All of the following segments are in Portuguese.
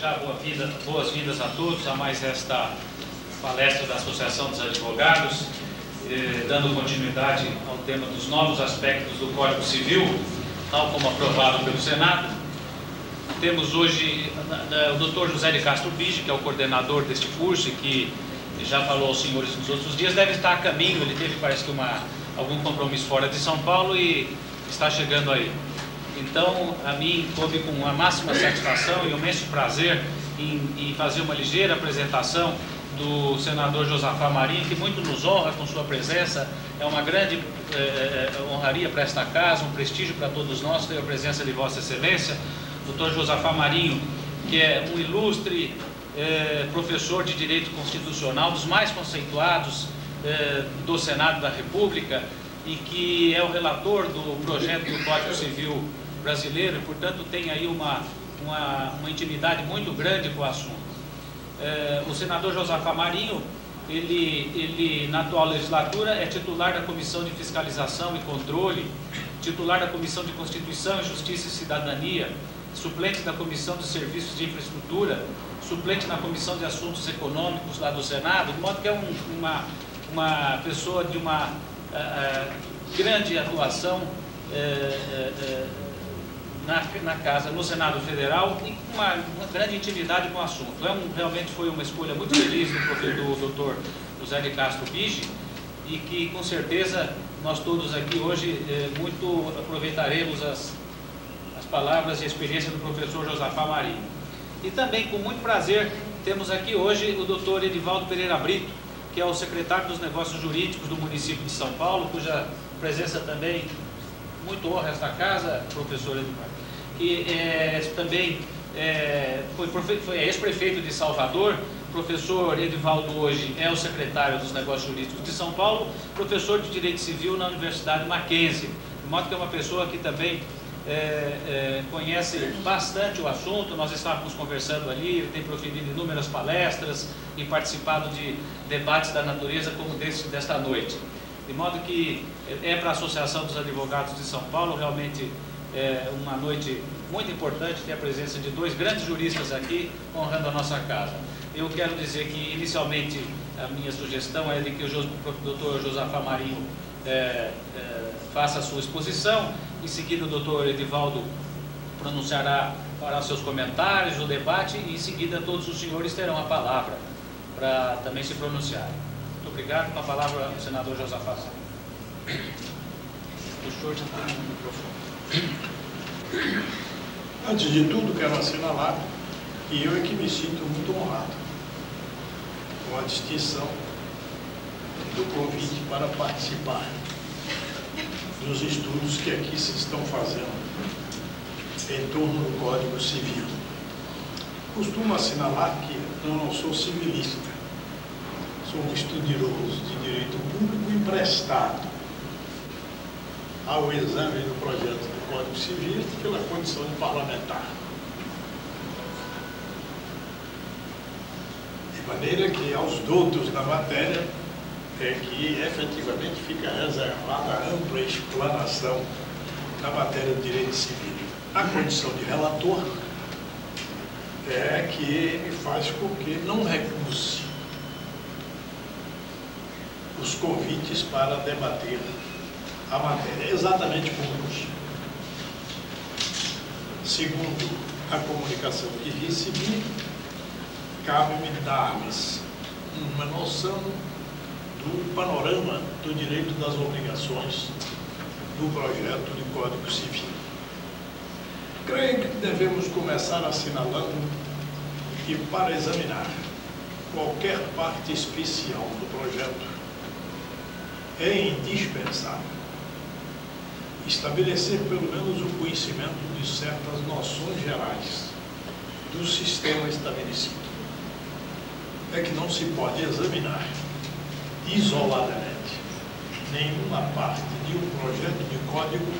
desejar boas-vindas a todos a mais esta palestra da Associação dos Advogados, dando continuidade ao tema dos novos aspectos do Código Civil, tal como aprovado pelo Senado. Temos hoje o Dr. José de Castro Bige, que é o coordenador deste curso e que já falou aos senhores nos outros dias, deve estar a caminho. Ele teve, parece que, algum compromisso fora de São Paulo e está chegando aí. Então, a mim coube com a máxima satisfação e um imenso prazer em fazer uma ligeira apresentação do senador Josafá Marinho, que muito nos honra com sua presença. É uma grande honraria para esta casa, um prestígio para todos nós ter a presença de Vossa Excelência, Dr. Josafá Marinho, que é um ilustre professor de Direito Constitucional, dos mais conceituados do Senado da República, e que é o relator do projeto do Código Civil brasileiro, e, portanto, tem aí uma intimidade muito grande com o assunto. O senador Josafá Marinho, ele na atual legislatura é titular da Comissão de Fiscalização e Controle, titular da Comissão de Constituição, Justiça e Cidadania, suplente da Comissão de Serviços de Infraestrutura, suplente na Comissão de Assuntos Econômicos lá do Senado, de modo que é uma pessoa de uma grande atuação na Casa, no Senado Federal, e com uma grande intimidade com o assunto. Realmente foi uma escolha muito feliz do Dr. José de Castro Bige, e que com certeza nós todos aqui hoje muito aproveitaremos as palavras e a experiência do professor Josafá Marinho. E também, com muito prazer, temos aqui hoje o Dr. Edivaldo Pereira Brito, que é o secretário dos Negócios Jurídicos do município de São Paulo, cuja presença também muito honra esta casa, professor Edivaldo, que também foi ex-prefeito de Salvador. Professor Edivaldo hoje é o secretário dos Negócios Jurídicos de São Paulo, professor de Direito Civil na Universidade Mackenzie, de modo que é uma pessoa que também conhece bastante o assunto. Nós estávamos conversando ali, ele tem proferido inúmeras palestras e participado de debates da natureza como desta noite. De modo que para a Associação dos Advogados de São Paulo realmente é uma noite muito importante ter a presença de dois grandes juristas aqui, honrando a nossa casa. Eu quero dizer que, inicialmente, a minha sugestão é de que o Dr. Josafá Marinho faça a sua exposição. Em seguida, o Dr. Edivaldo fará seus comentários, o debate, e em seguida todos os senhores terão a palavra para também se pronunciarem. Muito obrigado. Com a palavra o senador Josafá. O senhor já tem o microfone. Antes de tudo, quero assinalar que eu é que me sinto muito honrado com a distinção do convite para participar dos estudos que aqui se estão fazendo em torno do Código Civil. Costumo assinalar que eu não sou civilista, sou um estudioso de direito público emprestado ao exame do projeto do Código Civil pela condição de parlamentar. De maneira que aos doutos da matéria é que efetivamente fica reservada a ampla explanação da matéria do direito civil. A condição de relator é que me faz com que não recuse os convites para debater a matéria, exatamente como hoje. Segundo a comunicação que recebi, cabe-me dar-lhes uma noção do panorama do direito das obrigações do projeto de Código Civil. Creio que devemos começar assinalando que, para examinar qualquer parte especial do projeto, é indispensável estabelecer pelo menos o conhecimento de certas noções gerais do sistema estabelecido. É que não se pode examinar isoladamente nenhuma parte de um projeto de código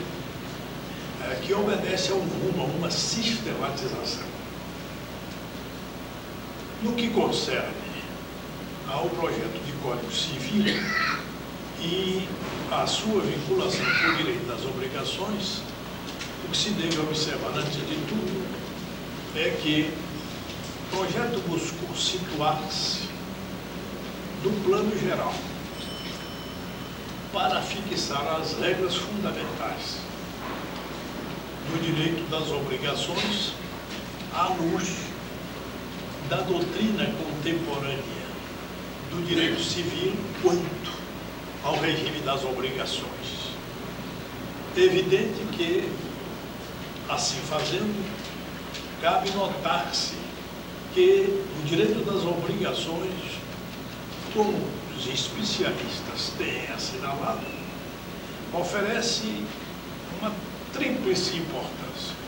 que obedece a uma sistematização. No que concerne ao projeto de Código Civil e a sua vinculação com o direito das obrigações, o que se deve observar, antes de tudo, é que O projeto buscou situar-se no plano geral para fixar as regras fundamentais do direito das obrigações à luz da doutrina contemporânea do direito civil quanto ao regime das obrigações. É evidente que, assim fazendo, cabe notar-se que o direito das obrigações, como os especialistas têm assinalado, oferece uma tríplice importância.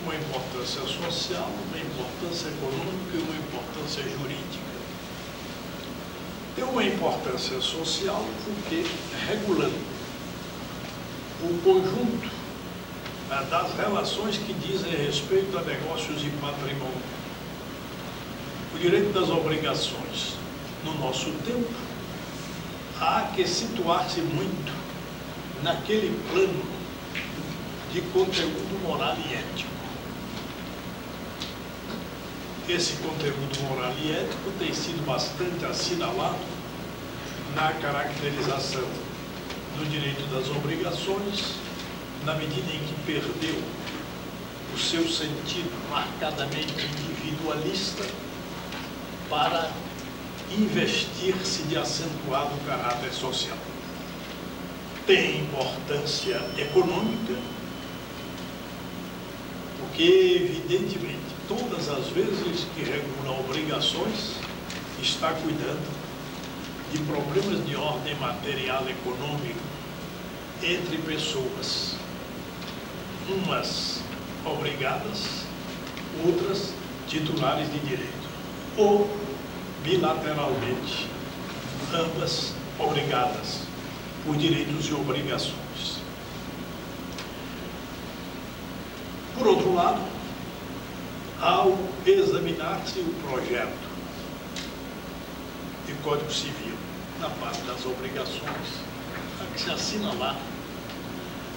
Uma importância social, uma importância econômica e uma importância jurídica. Tem uma importância social porque, regulando o conjunto das relações que dizem respeito a negócios e patrimônio, o direito das obrigações, no nosso tempo, há que situar-se muito naquele plano de conteúdo moral e ético. Esse conteúdo moral e ético tem sido bastante assinalado na caracterização do direito das obrigações, na medida em que perdeu o seu sentido marcadamente individualista para investir-se de acentuado caráter social. Tem importância econômica, porque, evidentemente, todas as vezes que regula obrigações, está cuidando de problemas de ordem material econômico entre pessoas, umas obrigadas, outras titulares de direito, ou bilateralmente, ambas obrigadas por direitos e obrigações. Por outro lado, ao examinar-se o projeto de Código Civil na parte das obrigações, há que se assinalar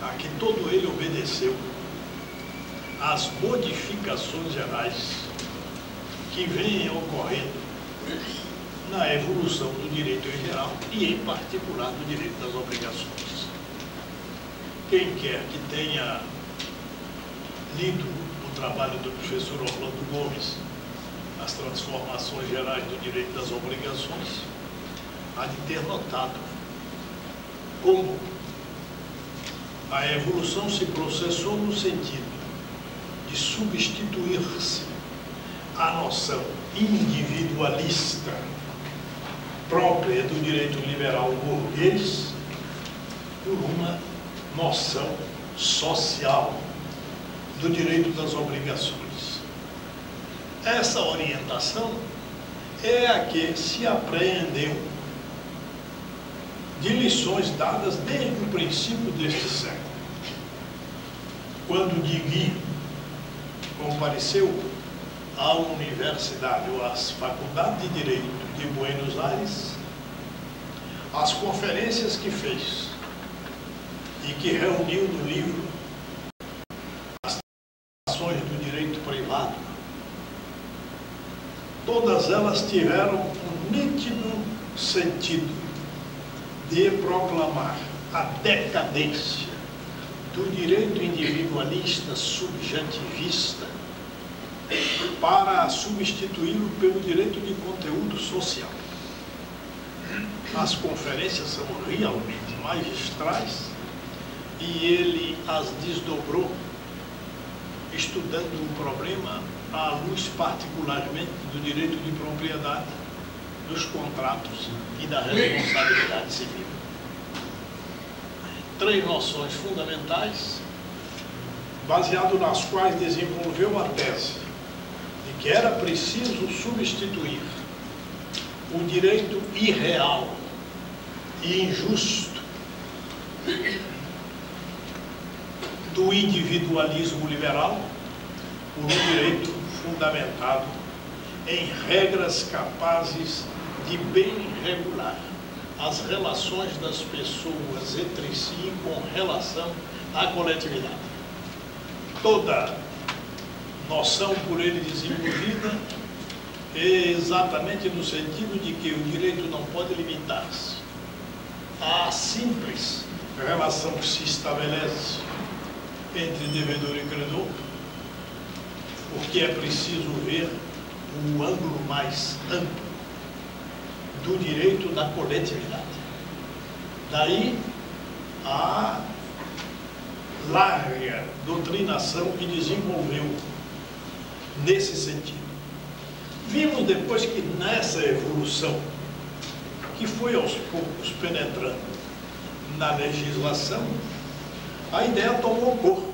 a que todo ele obedeceu às modificações gerais que vêm ocorrendo na evolução do direito em geral e, em particular, do direito das obrigações. Quem quer que tenha lido o trabalho do professor Orlando Gomes, As Transformações Gerais do Direito das Obrigações, há de ter notado como a evolução se processou no sentido de substituir-se a noção individualista própria do direito liberal burguês por uma noção social do direito das obrigações. Essa orientação é a que se apreendeu de lições dadas desde o princípio deste século. Quando Digui compareceu à Universidade ou às Faculdades de Direito de Buenos Aires, as conferências que fez e que reuniu no livro As Ações do Direito Privado, todas elas tiveram um nítido sentido de proclamar a decadência do direito individualista subjetivista para substituí-lo pelo direito de conteúdo social. As conferências são realmente magistrais e ele as desdobrou estudando o problema à luz particularmente do direito de propriedade, dos contratos e da responsabilidade civil. Três noções fundamentais, baseado nas quais desenvolveu a tese de que era preciso substituir o direito irreal e injusto do individualismo liberal por um direito fundamentado em regras capazes de bem regular as relações das pessoas entre si com relação à coletividade. Toda noção por ele desenvolvida é exatamente no sentido de que o direito não pode limitar-se à simples relação que se estabelece entre devedor e credor, porque é preciso ver o ângulo mais amplo do direito da coletividade. Daí a larga doutrinação que desenvolveu nesse sentido. Vimos depois que nessa evolução, que foi aos poucos penetrando na legislação, a ideia tomou corpo.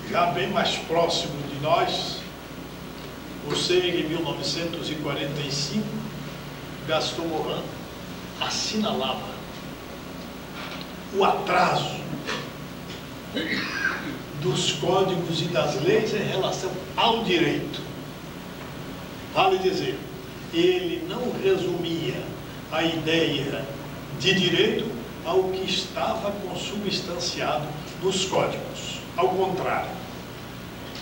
Já bem mais próximo de nós, você em 1945, Gaston Morin assinalava o atraso dos códigos e das leis em relação ao direito. Vale dizer, ele não resumia a ideia de direito ao que estava consubstanciado nos códigos. Ao contrário,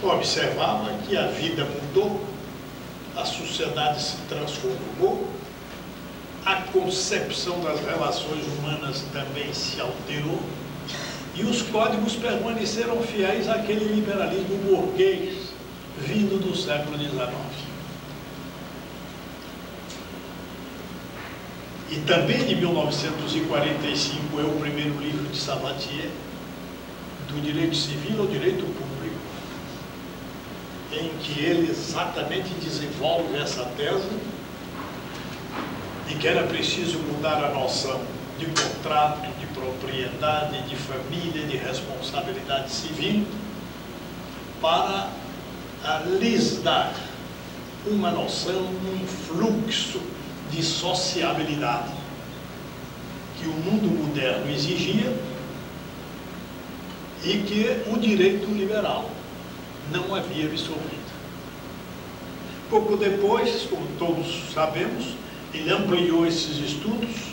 observava que a vida mudou, a sociedade se transformou, a concepção das relações humanas também se alterou e os códigos permaneceram fiéis àquele liberalismo burguês vindo do século XIX. E também de 1945 é o primeiro livro de Sabatier, do direito civil ao direito público, em que ele exatamente desenvolve essa tese de que era preciso mudar a noção de contrato, de propriedade, de família, de responsabilidade civil, para lhes dar uma noção, um fluxo de sociabilidade que o mundo moderno exigia e que o direito liberal não havia absorvido. Pouco depois, como todos sabemos, ele ampliou esses estudos,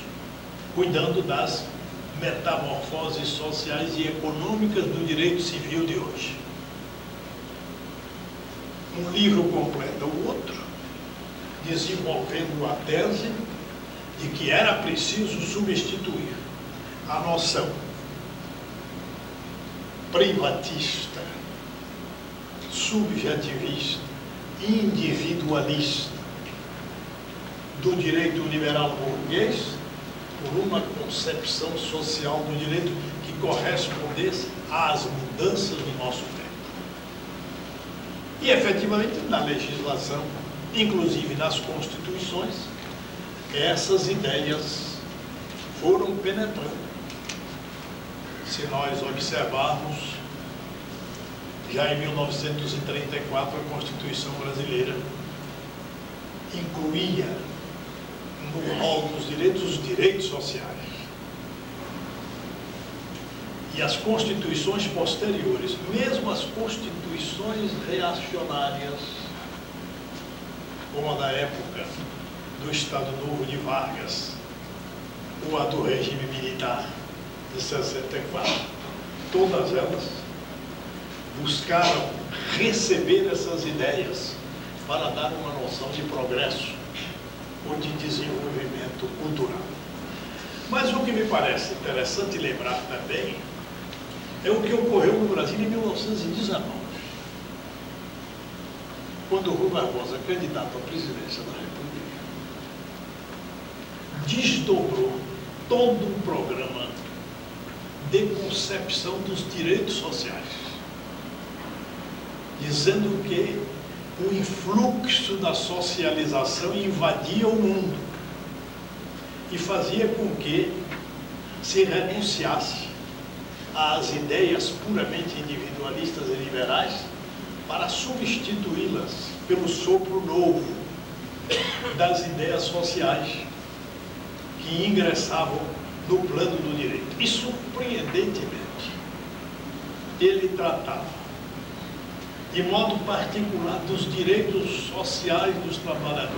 cuidando das metamorfoses sociais e econômicas do direito civil de hoje. Um livro completa o outro, desenvolvendo a tese de que era preciso substituir a noção privatista, subjetivista, individualista do direito liberal burguês por uma concepção social do direito que correspondesse às mudanças do nosso tempo. E, efetivamente, na legislação, inclusive nas constituições, essas ideias foram penetrando. Se nós observarmos, já em 1934, a Constituição brasileira incluía no rol dos direitos os direitos sociais. E as constituições posteriores, mesmo as constituições reacionárias, como a da época do Estado Novo de Vargas, ou a do regime militar de 64, todas elas buscaram receber essas ideias para dar uma noção de progresso ou de desenvolvimento cultural. Mas o que me parece interessante lembrar também é o que ocorreu no Brasil em 1919, quando Rui Barbosa, candidato à presidência da República, desdobrou todo um programa de concepção dos direitos sociais, dizendo que o influxo da socialização invadia o mundo e fazia com que se renunciasse às ideias puramente individualistas e liberais para substituí-las pelo sopro novo das ideias sociais que ingressavam no plano do direito. E, surpreendentemente, ele tratava de modo particular dos direitos sociais dos trabalhadores,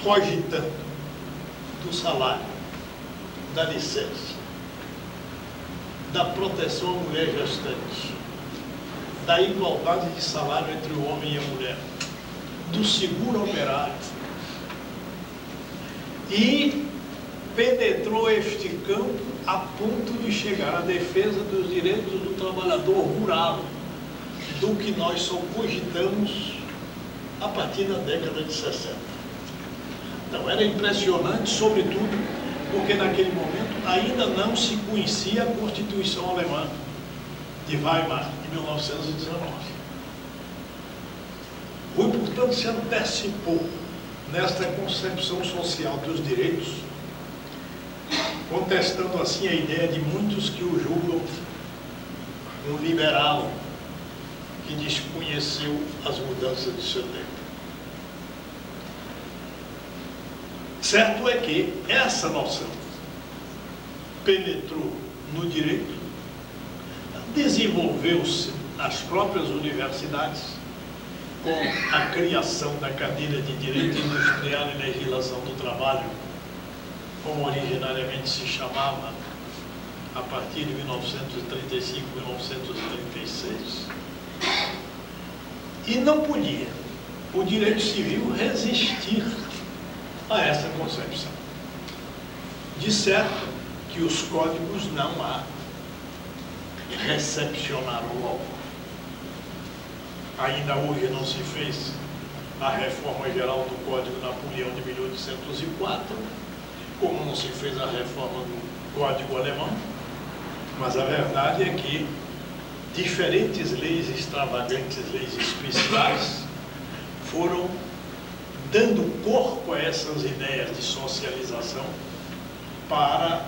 cogitando do salário, da licença, da proteção à mulher gestante, da igualdade de salário entre o homem e a mulher, do seguro operário, e penetrou este campo a ponto de chegar à defesa dos direitos do trabalhador rural, do que nós só cogitamos a partir da década de 60. Então era impressionante, sobretudo, porque naquele momento ainda não se conhecia a Constituição Alemã de Weimar, de 1919. Rui, portanto, se antecipou nesta concepção social dos direitos, contestando assim a ideia de muitos que o julgam um liberal que desconheceu as mudanças de seu tempo. Certo é que essa noção penetrou no direito, desenvolveu-se nas próprias universidades, com a criação da cadeira de Direito Industrial e Legislação do Trabalho, como originariamente se chamava, a partir de 1935, 1936. E não podia o direito civil resistir a essa concepção. De certo que os códigos não a recepcionaram logo. Ainda hoje não se fez a reforma geral do Código Napoleão de 1804, como não se fez a reforma do Código Alemão, mas a verdade é que diferentes leis extravagantes, leis especiais, foram dando corpo a essas ideias de socialização para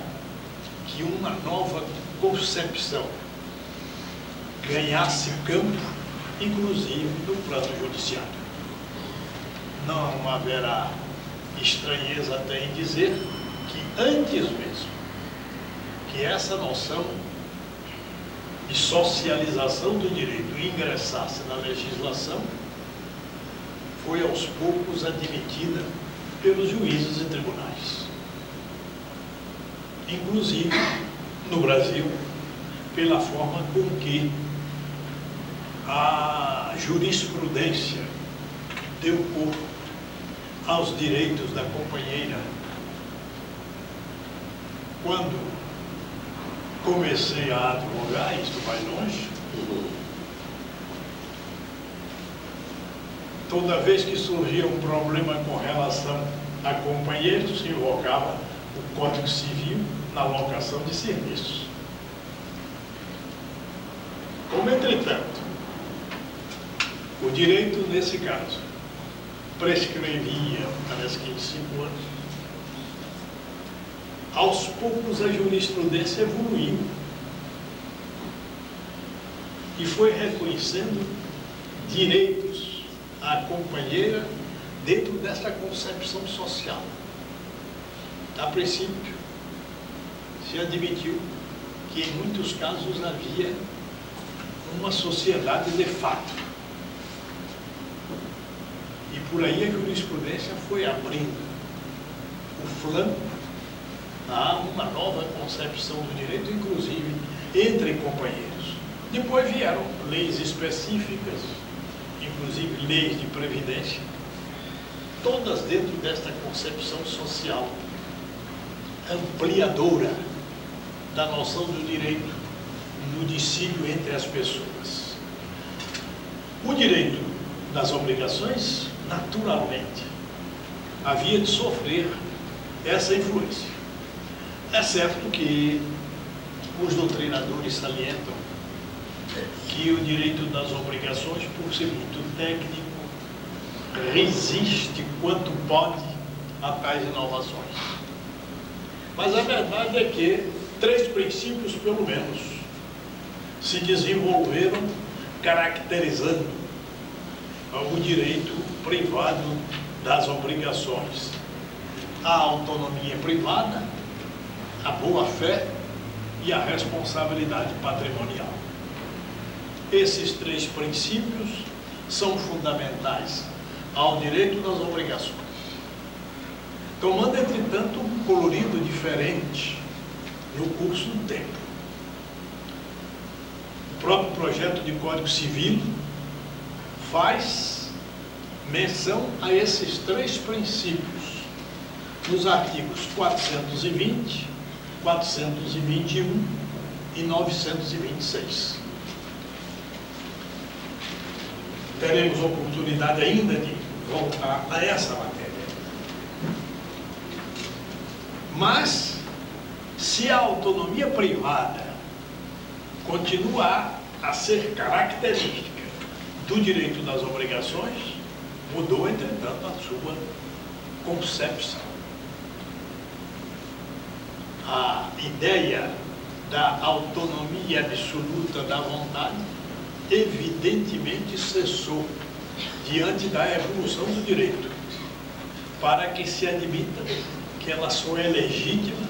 que uma nova concepção ganhasse campo, inclusive no plano judiciário. Não haverá estranheza até em dizer que antes mesmo que essa noção de socialização do direito ingressasse na legislação, foi aos poucos admitida pelos juízes e tribunais. Inclusive, no Brasil, pela forma com que a jurisprudência deu corpo aos direitos da companheira. Quando comecei a advogar, isto vai longe, toda vez que surgia um problema com relação a companheiros, se invocava o Código Civil na locação de serviços. Como, entretanto, o direito, nesse caso, prescrevia, parece que em 5 anos, aos poucos a jurisprudência evoluiu e foi reconhecendo direitos à companheira dentro dessa concepção social. A princípio, se admitiu que em muitos casos havia uma sociedade de fato. E por aí a jurisprudência foi abrindo o flanco a uma nova concepção do direito, inclusive entre companheiros. Depois vieram leis específicas, inclusive leis de previdência, todas dentro desta concepção social ampliadora da noção do direito no dissídio entre as pessoas. O direito das obrigações, naturalmente, havia de sofrer essa influência. É certo que os doutrinadores salientam que o direito das obrigações, por ser muito técnico, resiste quanto pode a tais inovações. Mas a verdade é que 3 princípios, pelo menos, se desenvolveram caracterizando o direito privado das obrigações: a autonomia privada, a boa-fé e a responsabilidade patrimonial. Esses 3 princípios são fundamentais ao direito das obrigações, tomando, entretanto, um colorido diferente no curso do tempo. próprio projeto de Código Civil faz menção a esses três princípios nos artigos 420, 421 e 926. Teremos oportunidade ainda de voltar a essa matéria. Mas, se a autonomia privada continuar a ser característica do direito das obrigações, mudou, entretanto, a sua concepção. A ideia da autonomia absoluta da vontade evidentemente cessou diante da evolução do direito, para que se admita que ela só é legítima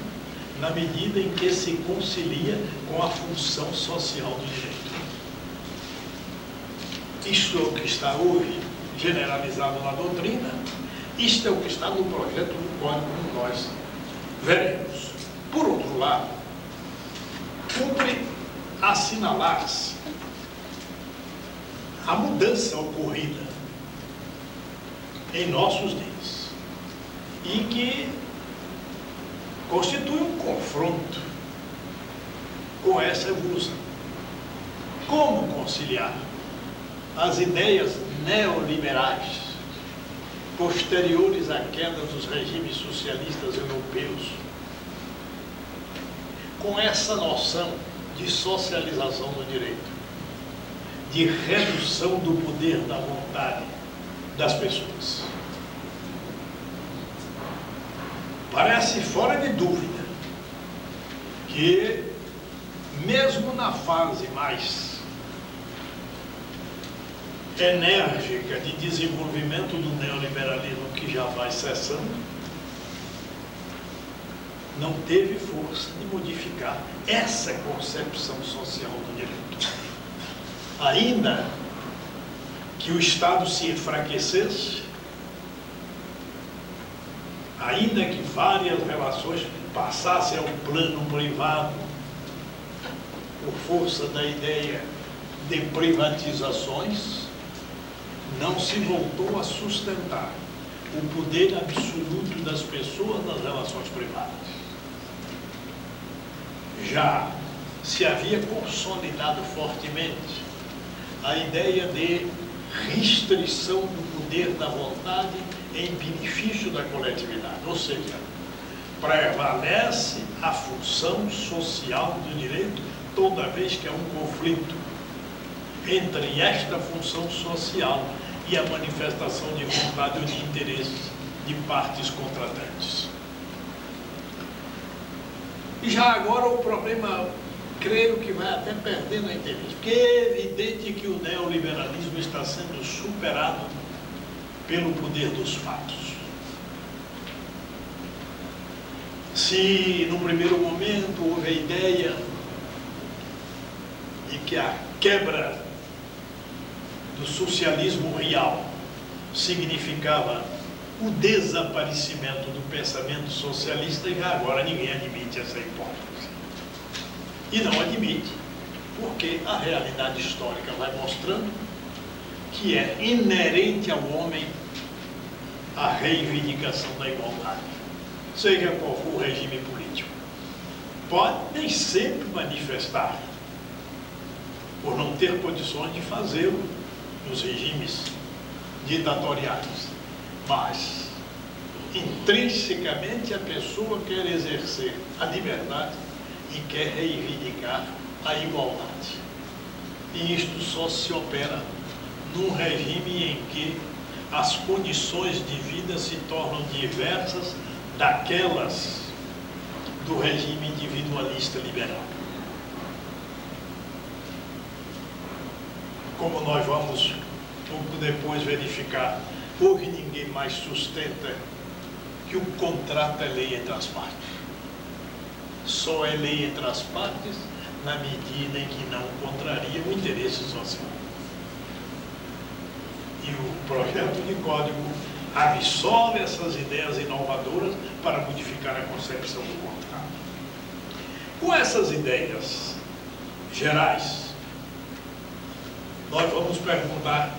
na medida em que se concilia com a função social do direito. Isto é o que está hoje generalizado na doutrina, isto é o que está no projeto do Código que nós veremos. Por outro lado, cumpre assinalar-se a mudança ocorrida em nossos dias e que constitui um confronto com essa evolução. Como conciliar as ideias neoliberais posteriores à queda dos regimes socialistas europeus com essa noção de socialização do direito, de redução do poder da vontade das pessoas? Parece fora de dúvida que, mesmo na fase mais enérgica de desenvolvimento do neoliberalismo, que já vai cessando, não teve força de modificar essa concepção social do direito. Ainda que o Estado se enfraquecesse, ainda que várias relações passassem ao plano privado, por força da ideia de privatizações, não se voltou a sustentar o poder absoluto das pessoas nas relações privadas. Já se havia consolidado fortemente a ideia de restrição do poder da vontade em benefício da coletividade, ou seja, prevalece a função social do direito toda vez que há um conflito entre esta função social e a manifestação de vontade ou de interesse de partes contratantes. E já agora o problema, creio que vai até perdendo a interesse, porque é evidente que o neoliberalismo está sendo superado pelo poder dos fatos. Se no primeiro momento houve a ideia de que a quebra do socialismo real significava o desaparecimento do pensamento socialista, e agora ninguém admite essa hipótese. E não admite, porque a realidade histórica vai mostrando que é inerente ao homem a reivindicação da igualdade, seja qual for o regime político. Pode nem sempre manifestar, por não ter condições de fazê-lo nos regimes ditatoriais, mas intrinsecamente a pessoa quer exercer a liberdade e quer reivindicar a igualdade. E isto só se opera num regime em que as condições de vida se tornam diversas daquelas do regime individualista liberal. Como nós vamos pouco depois verificar, hoje ninguém mais sustenta que o contrato é lei entre as partes. Só é lei entre as partes na medida em que não contraria o interesse social. E o projeto de código absorve essas ideias inovadoras para modificar a concepção do contrato. Com essas ideias gerais, nós vamos perguntar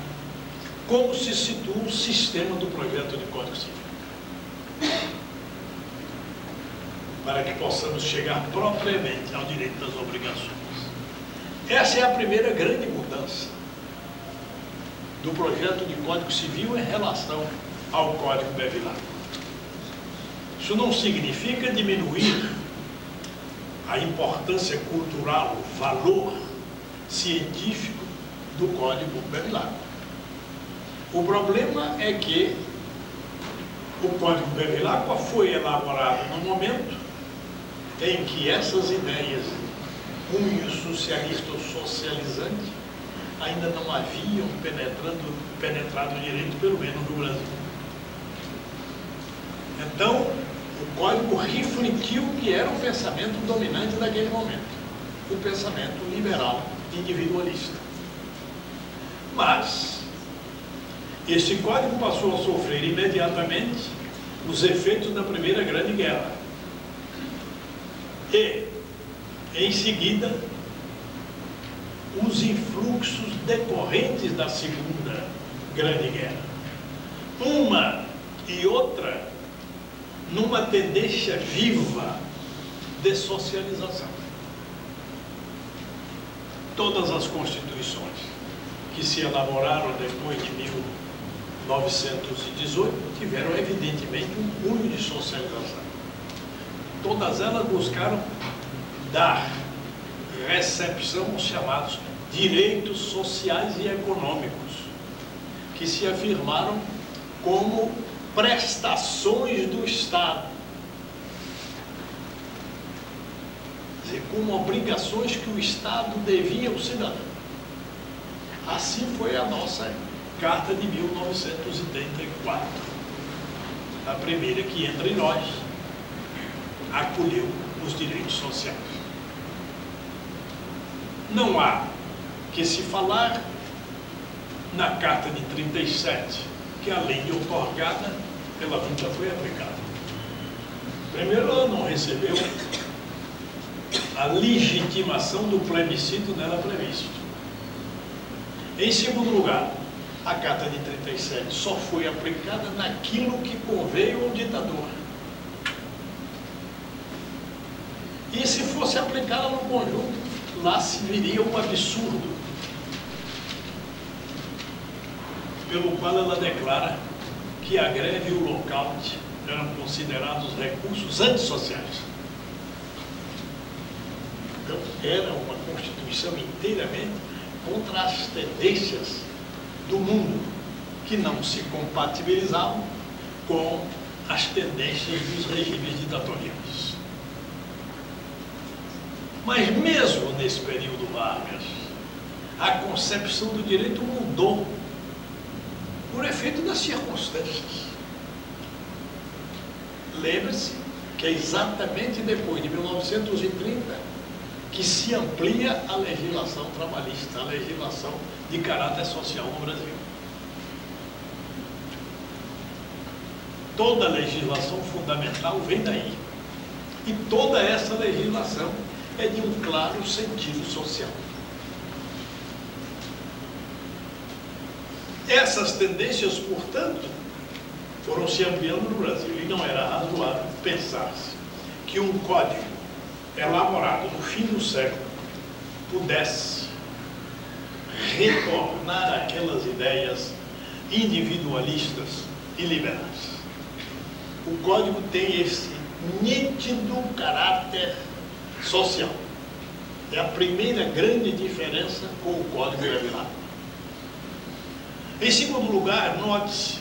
como se situa o sistema do projeto de Código Civil, para que possamos chegar propriamente ao direito das obrigações. Essa é a primeira grande mudança do projeto de Código Civil em relação ao Código Bevilacqua. Isso não significa diminuir a importância cultural, o valor científico do Código Bevilacqua. O problema é que o Código Bevilacqua foi elaborado no momento em que essas ideias cunho socialista ou socializante ainda não haviam penetrado o direito, pelo menos no Brasil. Então, o Código refletiu o que era o pensamento dominante naquele momento, o pensamento liberal individualista. Mas esse Código passou a sofrer imediatamente os efeitos da Primeira Grande Guerra. E, em seguida, os influxos decorrentes da Segunda Grande Guerra. Uma e outra numa tendência viva de socialização. Todas as constituições que se elaboraram depois de 1918 tiveram, evidentemente, um cunho de socialização. Todas elas buscaram dar recepção aos chamados direitos sociais e econômicos, que se afirmaram como prestações do Estado, quer dizer, como obrigações que o Estado devia ao cidadão. Assim foi a nossa Carta de 1984, a primeira que, entre nós, acolheu os direitos sociais. Não há que se falar na Carta de 37, que a lei outorgada, ela nunca foi aplicada. Primeiro, ela não recebeu a legitimação do plebiscito nela previsto. Em segundo lugar, a Carta de 37 só foi aplicada naquilo que conveio ao ditador. E se fosse aplicada no conjunto, lá se viria um absurdo, pelo qual ela declara que a greve e o lockout eram considerados recursos antissociais. Então, era uma Constituição inteiramente contra as tendências do mundo, que não se compatibilizavam com as tendências dos regimes ditatoriais. Mas mesmo nesse período Vargas, a concepção do direito mudou por efeito das circunstâncias. Lembre-se que é exatamente depois de 1930 que se amplia a legislação trabalhista, a legislação de caráter social no Brasil. Toda a legislação fundamental vem daí. E toda essa legislação é de um claro sentido social. Essas tendências, portanto, foram se ampliando no Brasil, e não era razoável pensar-se que um código elaborado no fim do século pudesse retornar aquelas ideias individualistas e liberais. O código tem esse nítido caráter social. É a primeira grande diferença com o Código Bevilacqua. Em segundo lugar, note-se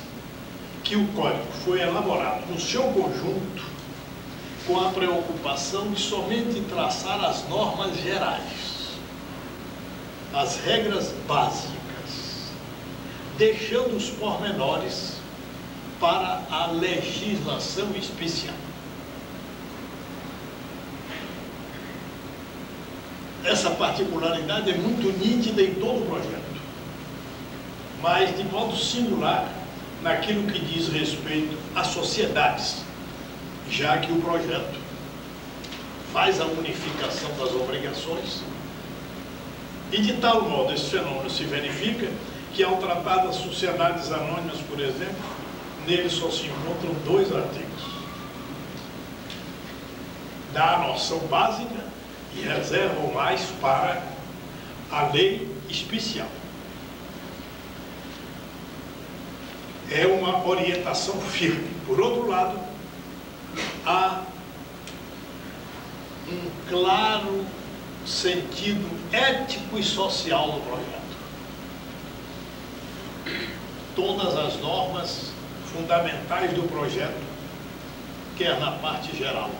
que o Código foi elaborado no seu conjunto com a preocupação de somente traçar as normas gerais, as regras básicas, deixando os pormenores para a legislação especial. Essa particularidade é muito nítida em todo o projeto, mas de modo singular naquilo que diz respeito às sociedades, já que o projeto faz a unificação das obrigações E de tal modo esse fenômeno se verifica que, ao tratar das sociedades anônimas, por exemplo, nele só se encontram 2 artigos. Dá a noção básica e reserva o mais para a lei especial. É uma orientação firme. Por outro lado, há um claro sentido ético e social no projeto. Todas as normas fundamentais do projeto, quer na parte geral,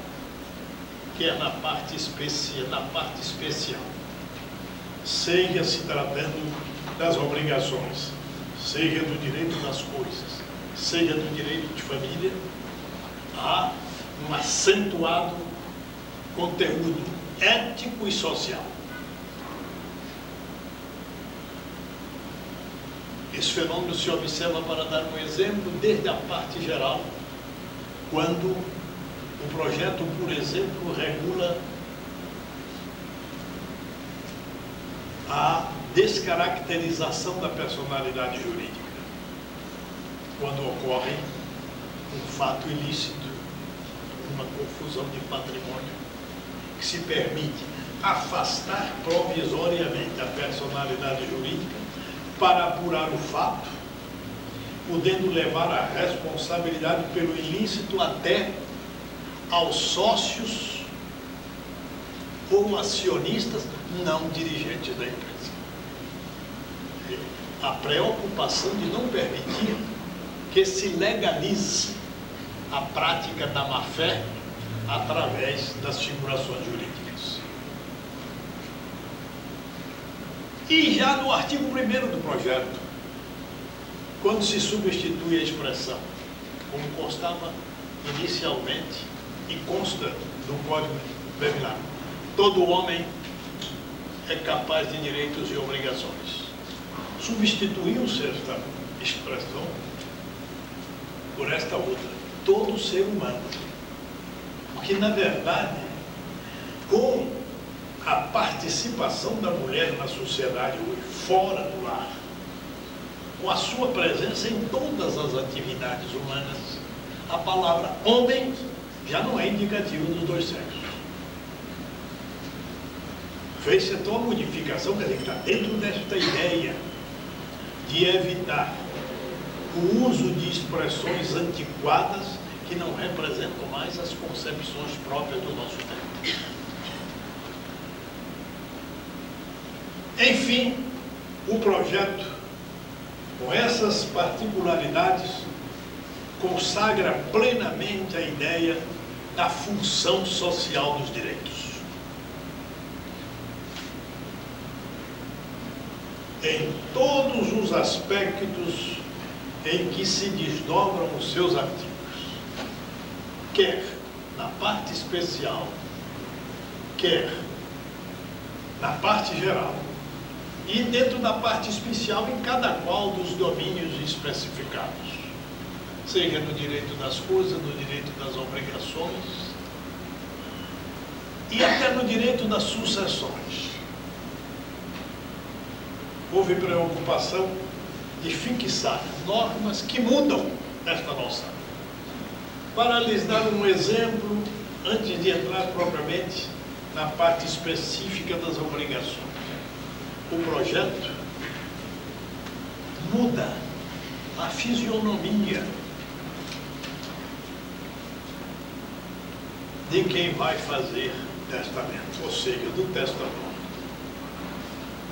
quer na parte especial, seja se tratando das obrigações, seja do direito das coisas, seja do direito de família, há um acentuado conteúdo ético e social. Esse fenômeno se observa, para dar um exemplo, desde a parte geral, quando o projeto, por exemplo, regula a descaracterização da personalidade jurídica, quando ocorre um fato ilícito, uma confusão de patrimônio, que se permite afastar provisoriamente a personalidade jurídica para apurar o fato, podendo levar a responsabilidade pelo ilícito até aos sócios ou acionistas não dirigentes da empresa. A preocupação de não permitir que se legalize a prática da má-fé através das figurações jurídicas. E já no artigo 1º do projeto, quando se substitui a expressão, como constava inicialmente e consta do Código Penal, todo homem é capaz de direitos e obrigações. Substituiu-se esta expressão por esta outra, todo ser humano. Porque, na verdade, com a participação da mulher na sociedade hoje, fora do lar, com a sua presença em todas as atividades humanas, a palavra homem já não é indicativa dos 2 sexos. Fez-se então a modificação, quer dizer, que está dentro desta ideia de evitar o uso de expressões antiquadas que não representam mais as concepções próprias do nosso tempo. Enfim, o projeto, com essas particularidades, consagra plenamente a ideia da função social dos direitos. Em todos os aspectos em que se desdobram os seus artigos, quer na parte especial, quer na parte geral, e dentro da parte especial em cada qual dos domínios especificados, seja no direito das coisas, no direito das obrigações e até no direito das sucessões. Houve preocupação de fixar normas que mudam esta noção. Para lhes dar um exemplo, antes de entrar propriamente na parte específica das obrigações, o projeto muda a fisionomia de quem vai fazer testamento, ou seja, do testador.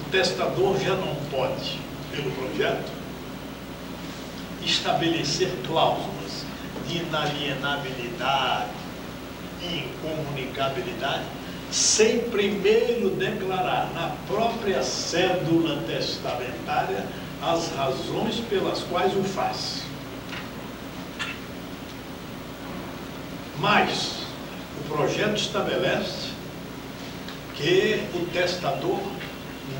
O testador já não pode, pelo projeto, estabelecer cláusulas de inalienabilidade e incomunicabilidade sem primeiro declarar na própria cédula testamentária as razões pelas quais o faz. Mas o projeto estabelece que o testador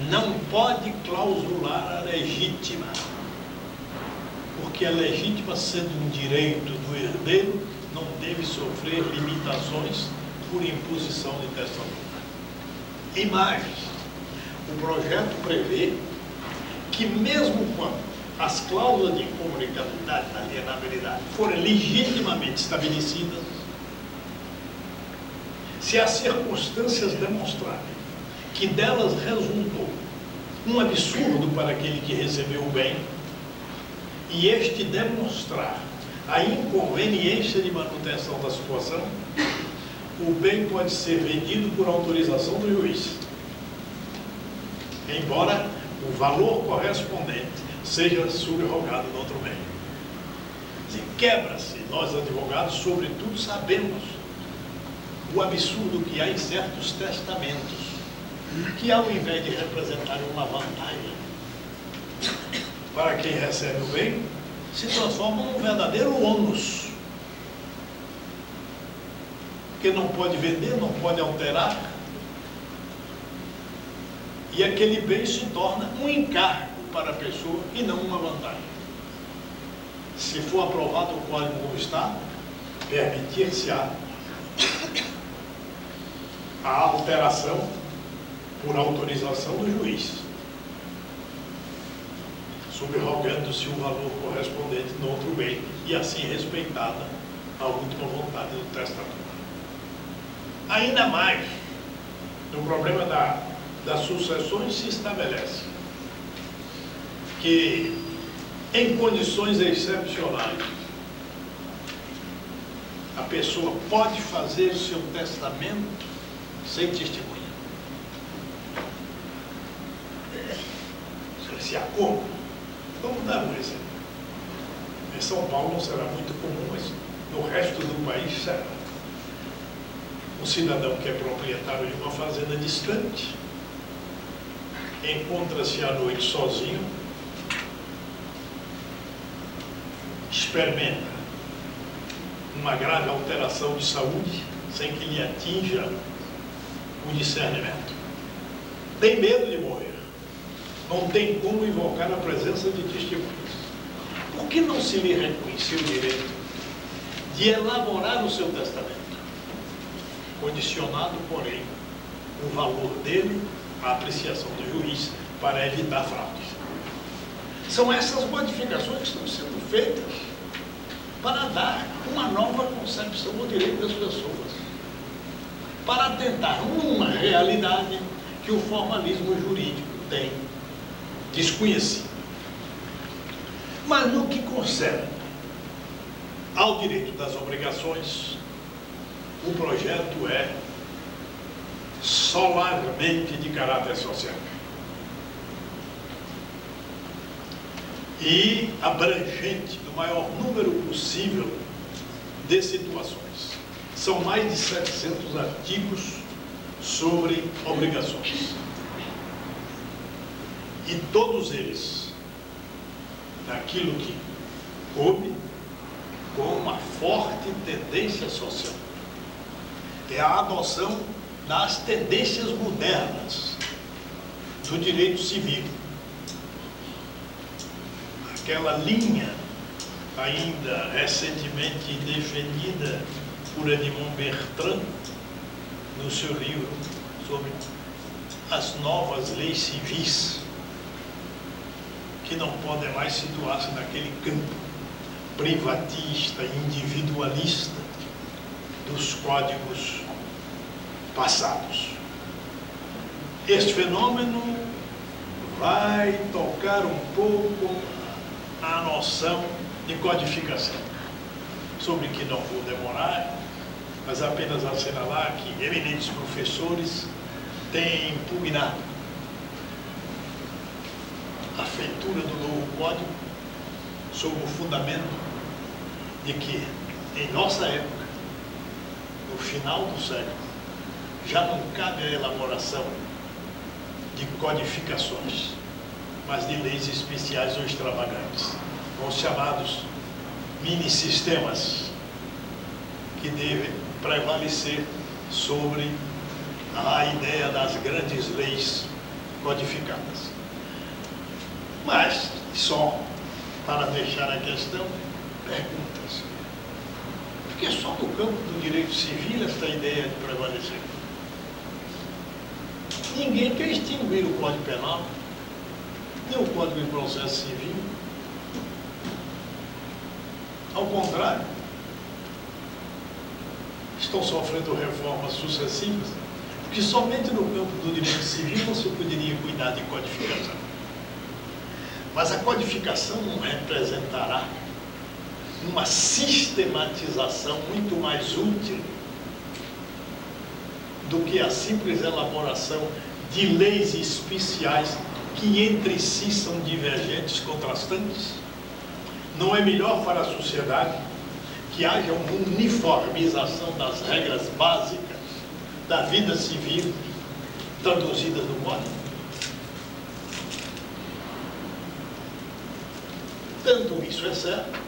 não pode clausular a legítima, porque a legítima, sendo um direito do herdeiro, não deve sofrer limitações por imposição de testador. E mais, O projeto prevê que mesmo quando as cláusulas de incomunicabilidade da alienabilidade forem legitimamente estabelecidas, se as circunstâncias demonstrarem que delas resultou um absurdo para aquele que recebeu o bem, e este demonstrar a inconveniência de manutenção da situação, o bem pode ser vendido por autorização do juiz, embora o valor correspondente seja subrogado no outro bem. Quebra-se, nós advogados, sobretudo, sabemos o absurdo que há em certos testamentos, que ao invés de representar uma vantagem para quem recebe o bem, se transformam num verdadeiro ônus, que não pode vender, não pode alterar, e aquele bem se torna um encargo para a pessoa e não uma vantagem. Se for aprovado o Código como está, permitir-se-á a alteração por autorização do juiz, subrogando-se o valor correspondente no outro bem e assim respeitada a última vontade do testador. Ainda mais, no problema das sucessões se estabelece que, em condições excepcionais, a pessoa pode fazer seu testamento sem testemunha. Se há como? Vamos dar um exemplo. Em São Paulo não será muito comum, mas no resto do país será. Um cidadão que é proprietário de uma fazenda distante encontra-se à noite sozinho, experimenta uma grave alteração de saúde sem que lhe atinja o discernimento. Tem medo de morrer. Não tem como invocar a presença de testemunhas. Por que não se lhe reconheceu o direito de elaborar o seu testamento, condicionado, porém, o valor dele à apreciação do juiz para evitar fraudes? São essas modificações que estão sendo feitas para dar uma nova concepção do direito das pessoas, para atentar uma realidade que o formalismo jurídico tem desconhecido. Mas no que concerne ao direito das obrigações, o projeto é solarmente de caráter social e abrangente do maior número possível de situações. São mais de 700 artigos sobre obrigações. E todos eles, naquilo que coube, com uma forte tendência social. É a adoção das tendências modernas do direito civil. Aquela linha ainda recentemente defendida por Edmond Bertrand no seu livro sobre as novas leis civis, que não podem mais situar-se naquele campo privatista, individualista dos códigos passados. Este fenômeno vai tocar um pouco a noção de codificação, sobre que não vou demorar, mas apenas assinalar que eminentes professores têm impugnado a feitura do novo código sob o fundamento de que, em nossa época, no final do século, já não cabe a elaboração de codificações, mas de leis especiais ou extravagantes, os chamados mini-sistemas, que devem prevalecer sobre a ideia das grandes leis codificadas. Mas, só para deixar a questão, perguntas. Por que só no campo do direito civil esta ideia de prevalecer? Ninguém quer extinguir o Código Penal, nem o Código de Processo Civil. Ao contrário, estão sofrendo reformas sucessivas, porque somente no campo do direito civil você poderia cuidar de codificação. Mas a codificação não representará uma sistematização muito mais útil do que a simples elaboração de leis especiais que entre si são divergentes, contrastantes? Não é melhor para a sociedade que haja uma uniformização das regras básicas da vida civil traduzidas no Código? Tanto isso é certo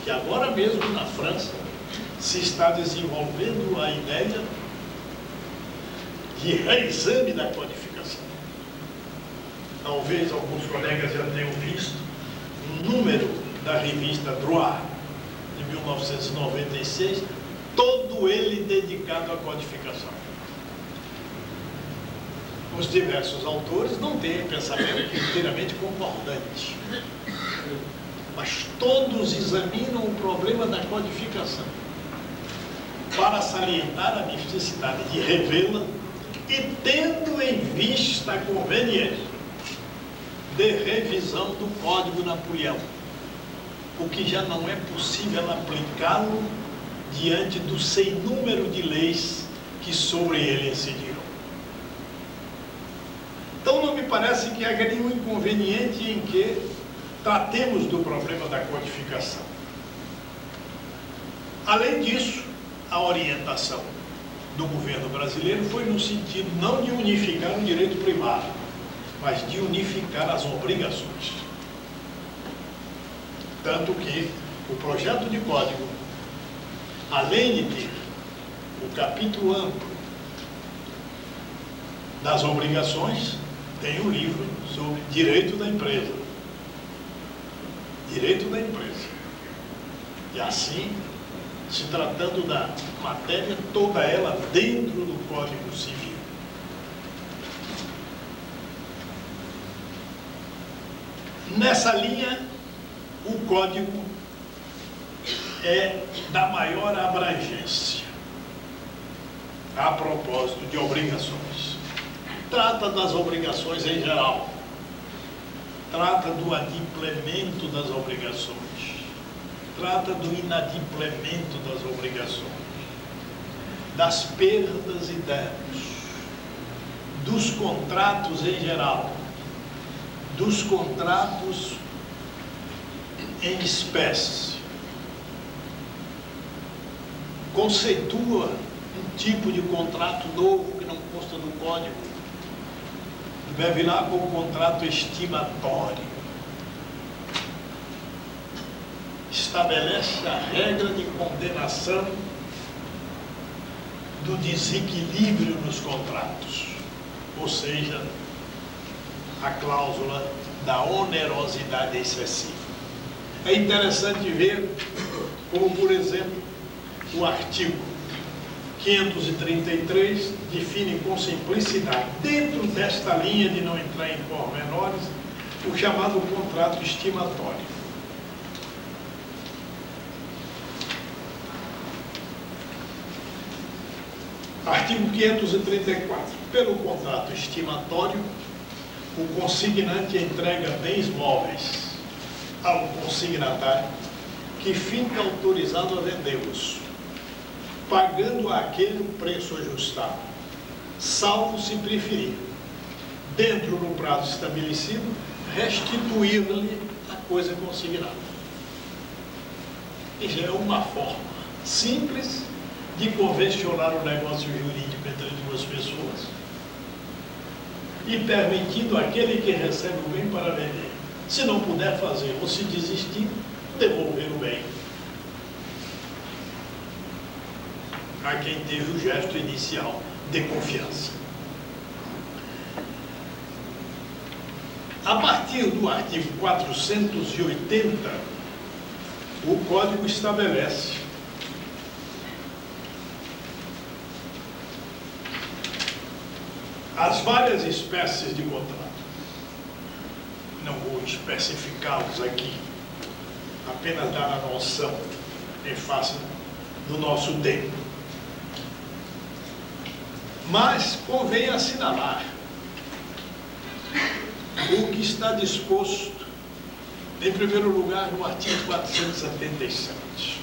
que agora mesmo na França se está desenvolvendo a ideia de reexame da codificação. Talvez alguns colegas já tenham visto um número da revista Droit, de 1996, todo ele dedicado à codificação. Os diversos autores não têm pensamento inteiramente concordante, mas todos examinam o problema da codificação para salientar a necessidade de revê-la e tendo em vista a conveniência de revisão do Código Napoleão, porque já não é possível aplicá-lo diante do sem número de leis que sobre ele incidiram. Então não me parece que haja nenhum inconveniente em que tratemos do problema da codificação. Além disso, a orientação do governo brasileiro foi no sentido não de unificar o direito primário, mas de unificar as obrigações. Tanto que o projeto de código, além de ter o capítulo amplo das obrigações, tem um livro sobre direito da empresa. Direito da empresa. E assim, se tratando da matéria, toda ela dentro do Código Civil. Nessa linha, o Código é da maior abrangência a propósito de obrigações. Trata das obrigações em geral, trata do adimplemento das obrigações, trata do inadimplemento das obrigações, das perdas e danos, dos contratos em geral, dos contratos em espécie. Conceitua um tipo de contrato novo que não consta no Código. Deve lá com o contrato estimatório. Estabelece a regra de condenação do desequilíbrio nos contratos, ou seja, a cláusula da onerosidade excessiva. É interessante ver como, por exemplo, o artigo 533 define com simplicidade, dentro desta linha de não entrar em pormenores, o chamado contrato estimatório. Artigo 534. Pelo contrato estimatório, o consignante entrega bens móveis ao consignatário que fica autorizado a vendê-los, pagando àquele o preço ajustado, salvo se preferir, dentro do prazo estabelecido, restituir-lhe a coisa consignada. E já é uma forma simples de convencionar o negócio jurídico entre duas pessoas e permitindo àquele que recebe o bem para vender, se não puder fazer ou se desistir, devolver o bem a quem teve o gesto inicial de confiança. A partir do artigo 480, o Código estabelece as várias espécies de contrato. Não vou especificá-los aqui, apenas dar a noção em face do nosso tempo. Mas convém assinalar o que está disposto, em primeiro lugar, no artigo 477.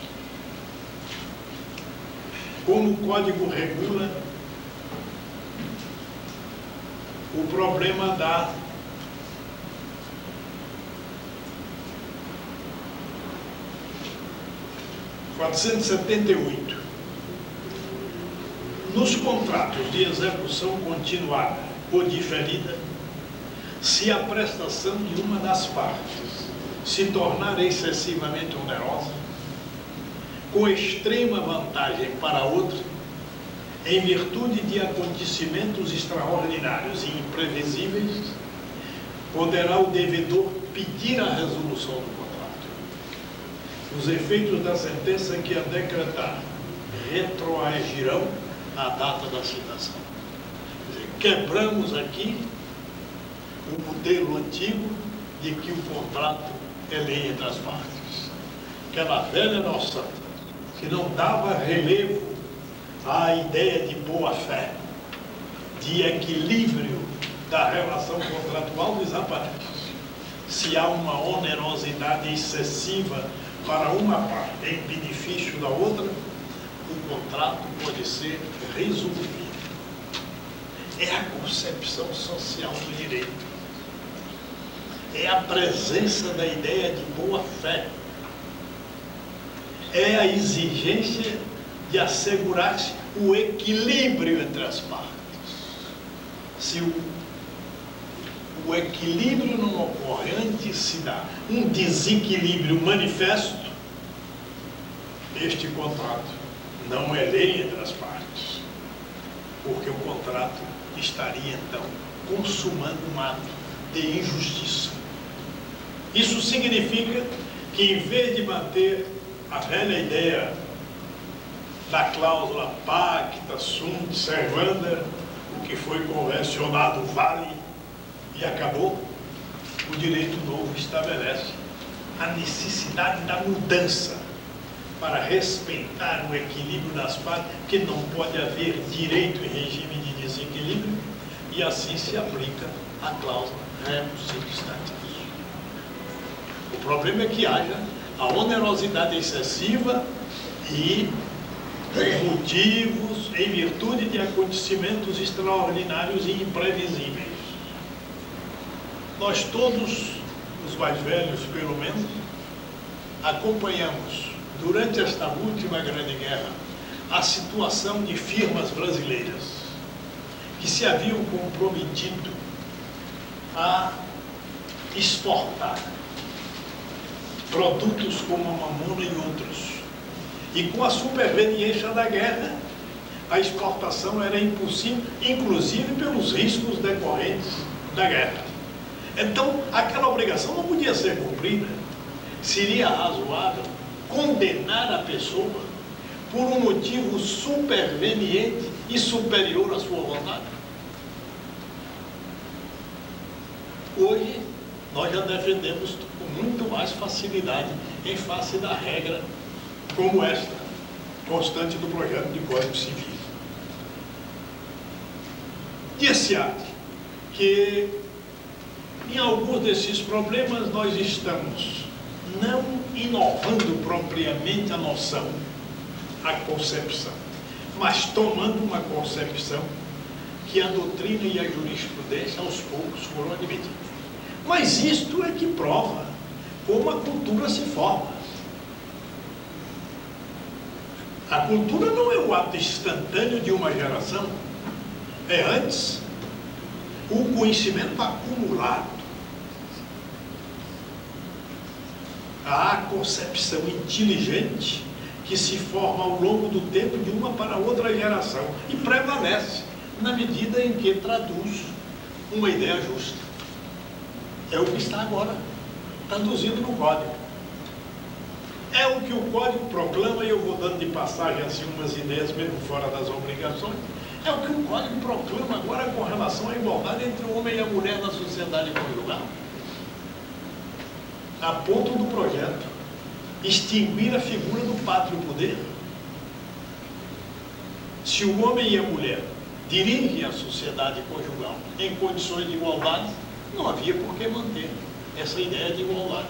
Como o Código regula o problema da (478) nos contratos de execução continuada ou diferida, se a prestação de uma das partes se tornar excessivamente onerosa, com extrema vantagem para a outra, em virtude de acontecimentos extraordinários e imprevisíveis, poderá o devedor pedir a resolução do contrato. Os efeitos da sentença que a decretar retroagirão à data da citação. Quer dizer, quebramos aqui o modelo antigo de que o contrato é lei entre as partes. Aquela velha noção que não dava relevo à ideia de boa-fé, de equilíbrio da relação contratual, desaparece. Se há uma onerosidade excessiva para uma parte em benefício da outra, o contrato pode ser resolvido. É a concepção social do direito. É a presença da ideia de boa-fé. É a exigência de assegurar-se o equilíbrio entre as partes. Se o equilíbrio não ocorre, antes se dá um desequilíbrio manifesto, este contrato não é lei entre as partes, porque o contrato estaria então consumando um ato de injustiça. Isso significa que, em vez de manter a velha ideia da cláusula pacta sunt servanda, o que foi convencionado vale e acabou, o direito novo estabelece a necessidade da mudança para respeitar o equilíbrio das partes, que não pode haver direito em regime de desequilíbrio, e assim se aplica a cláusula rebus sic stantibus. O problema é que haja a onerosidade excessiva e motivos em virtude de acontecimentos extraordinários e imprevisíveis. Nós todos, os mais velhos pelo menos, acompanhamos durante esta última grande guerra a situação de firmas brasileiras que se haviam comprometido a exportar produtos como a mamona e outros. E com a superveniência da guerra, a exportação era impossível, inclusive pelos riscos decorrentes da guerra. Então, aquela obrigação não podia ser cumprida. Seria razoável condenar a pessoa por um motivo superveniente e superior à sua vontade? Hoje, nós já defendemos com muito mais facilidade em face da regra como esta, constante do projeto de Código Civil. Dir-se-á que em alguns desses problemas nós estamos não inovando propriamente a noção, a concepção, mas tomando uma concepção que a doutrina e a jurisprudência aos poucos foram admitindo. Mas isto é que prova como a cultura se forma. A cultura não é o ato instantâneo de uma geração, é antes o conhecimento acumulado, a concepção inteligente que se forma ao longo do tempo de uma para outra geração e prevalece na medida em que traduz uma ideia justa. É o que está agora traduzido no Código. É o que o Código proclama, e eu vou dando de passagem assim umas ideias mesmo fora das obrigações, É o que o Código proclama agora com relação à igualdade entre o homem e a mulher na sociedade conjugal. A ponto do projeto extinguir a figura do pátrio poder. Se o homem e a mulher dirigem a sociedade conjugal em condições de igualdade, não havia por que manter essa ideia de igualdade.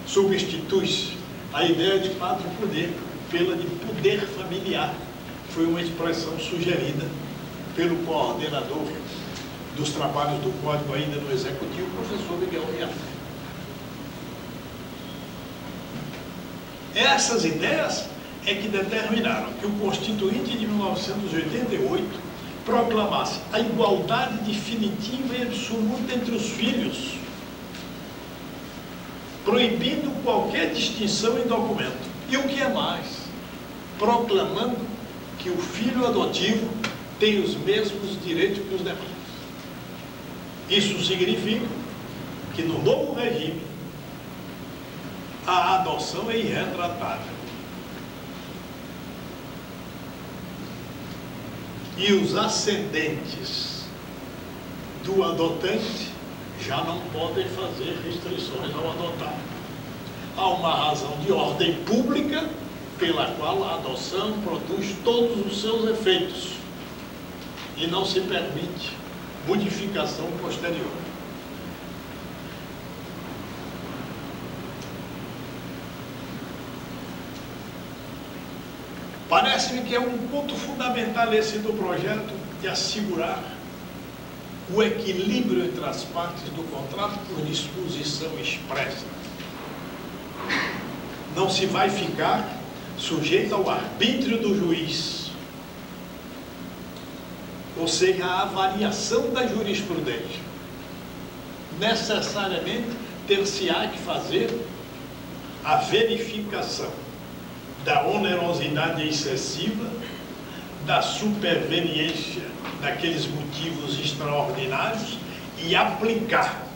Substitui-se a ideia de pátrio poder pela de poder familiar. Foi uma expressão sugerida pelo coordenador dos trabalhos do Código ainda no Executivo, o professor Miguel Riacho. Essas ideias é que determinaram que o Constituinte de 1988 proclamasse a igualdade definitiva e absoluta entre os filhos, proibindo qualquer distinção em documento. E o que é mais, proclamando que o filho adotivo tem os mesmos direitos que os demais. Isso significa que no novo regime a adoção é irretratável. E os ascendentes do adotante já não podem fazer restrições ao adotar. Há uma razão de ordem pública pela qual a adoção produz todos os seus efeitos e não se permite modificação posterior. Parece-me que é um ponto fundamental esse do projeto de assegurar o equilíbrio entre as partes do contrato por disposição expressa. Não se vai ficar sujeito ao arbítrio do juiz, ou seja, à avaliação da jurisprudência. Necessariamente ter-se-á que fazer a verificação da onerosidade excessiva, da superveniência daqueles motivos extraordinários e aplicar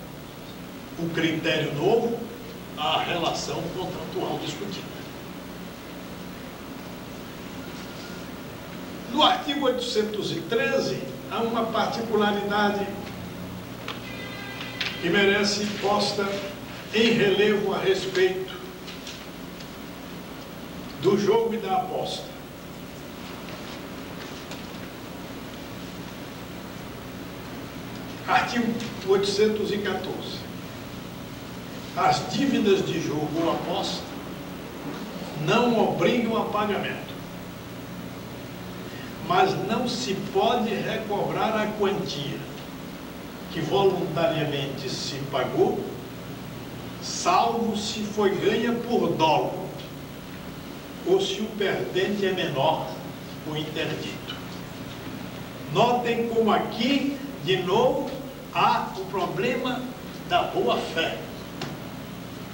o critério novo à relação contratual discutida. No artigo 813, há uma particularidade que merece posta em relevo a respeito do jogo e da aposta. Artigo 814. As dívidas de jogo ou aposta não obrigam a pagamento, mas não se pode recobrar a quantia que voluntariamente se pagou, salvo se foi ganha por dolo, ou se o perdente é menor, o interdito. Notem como aqui, de novo, há o problema da boa-fé,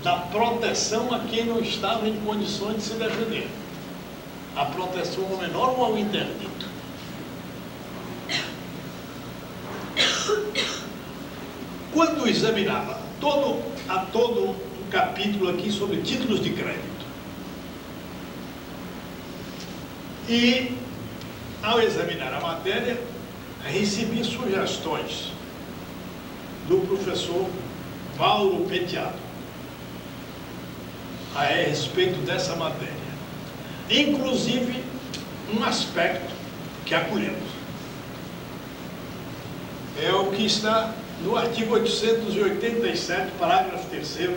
da proteção a quem não estava em condições de se defender. A proteção ao menor ou ao interdito. Quando examinava todo o capítulo aqui sobre títulos de crédito, e, ao examinar a matéria, recebi sugestões do professor Mauro Petiado a respeito dessa matéria. Inclusive, um aspecto que acolhemos. É o que está no artigo 887, parágrafo 3º,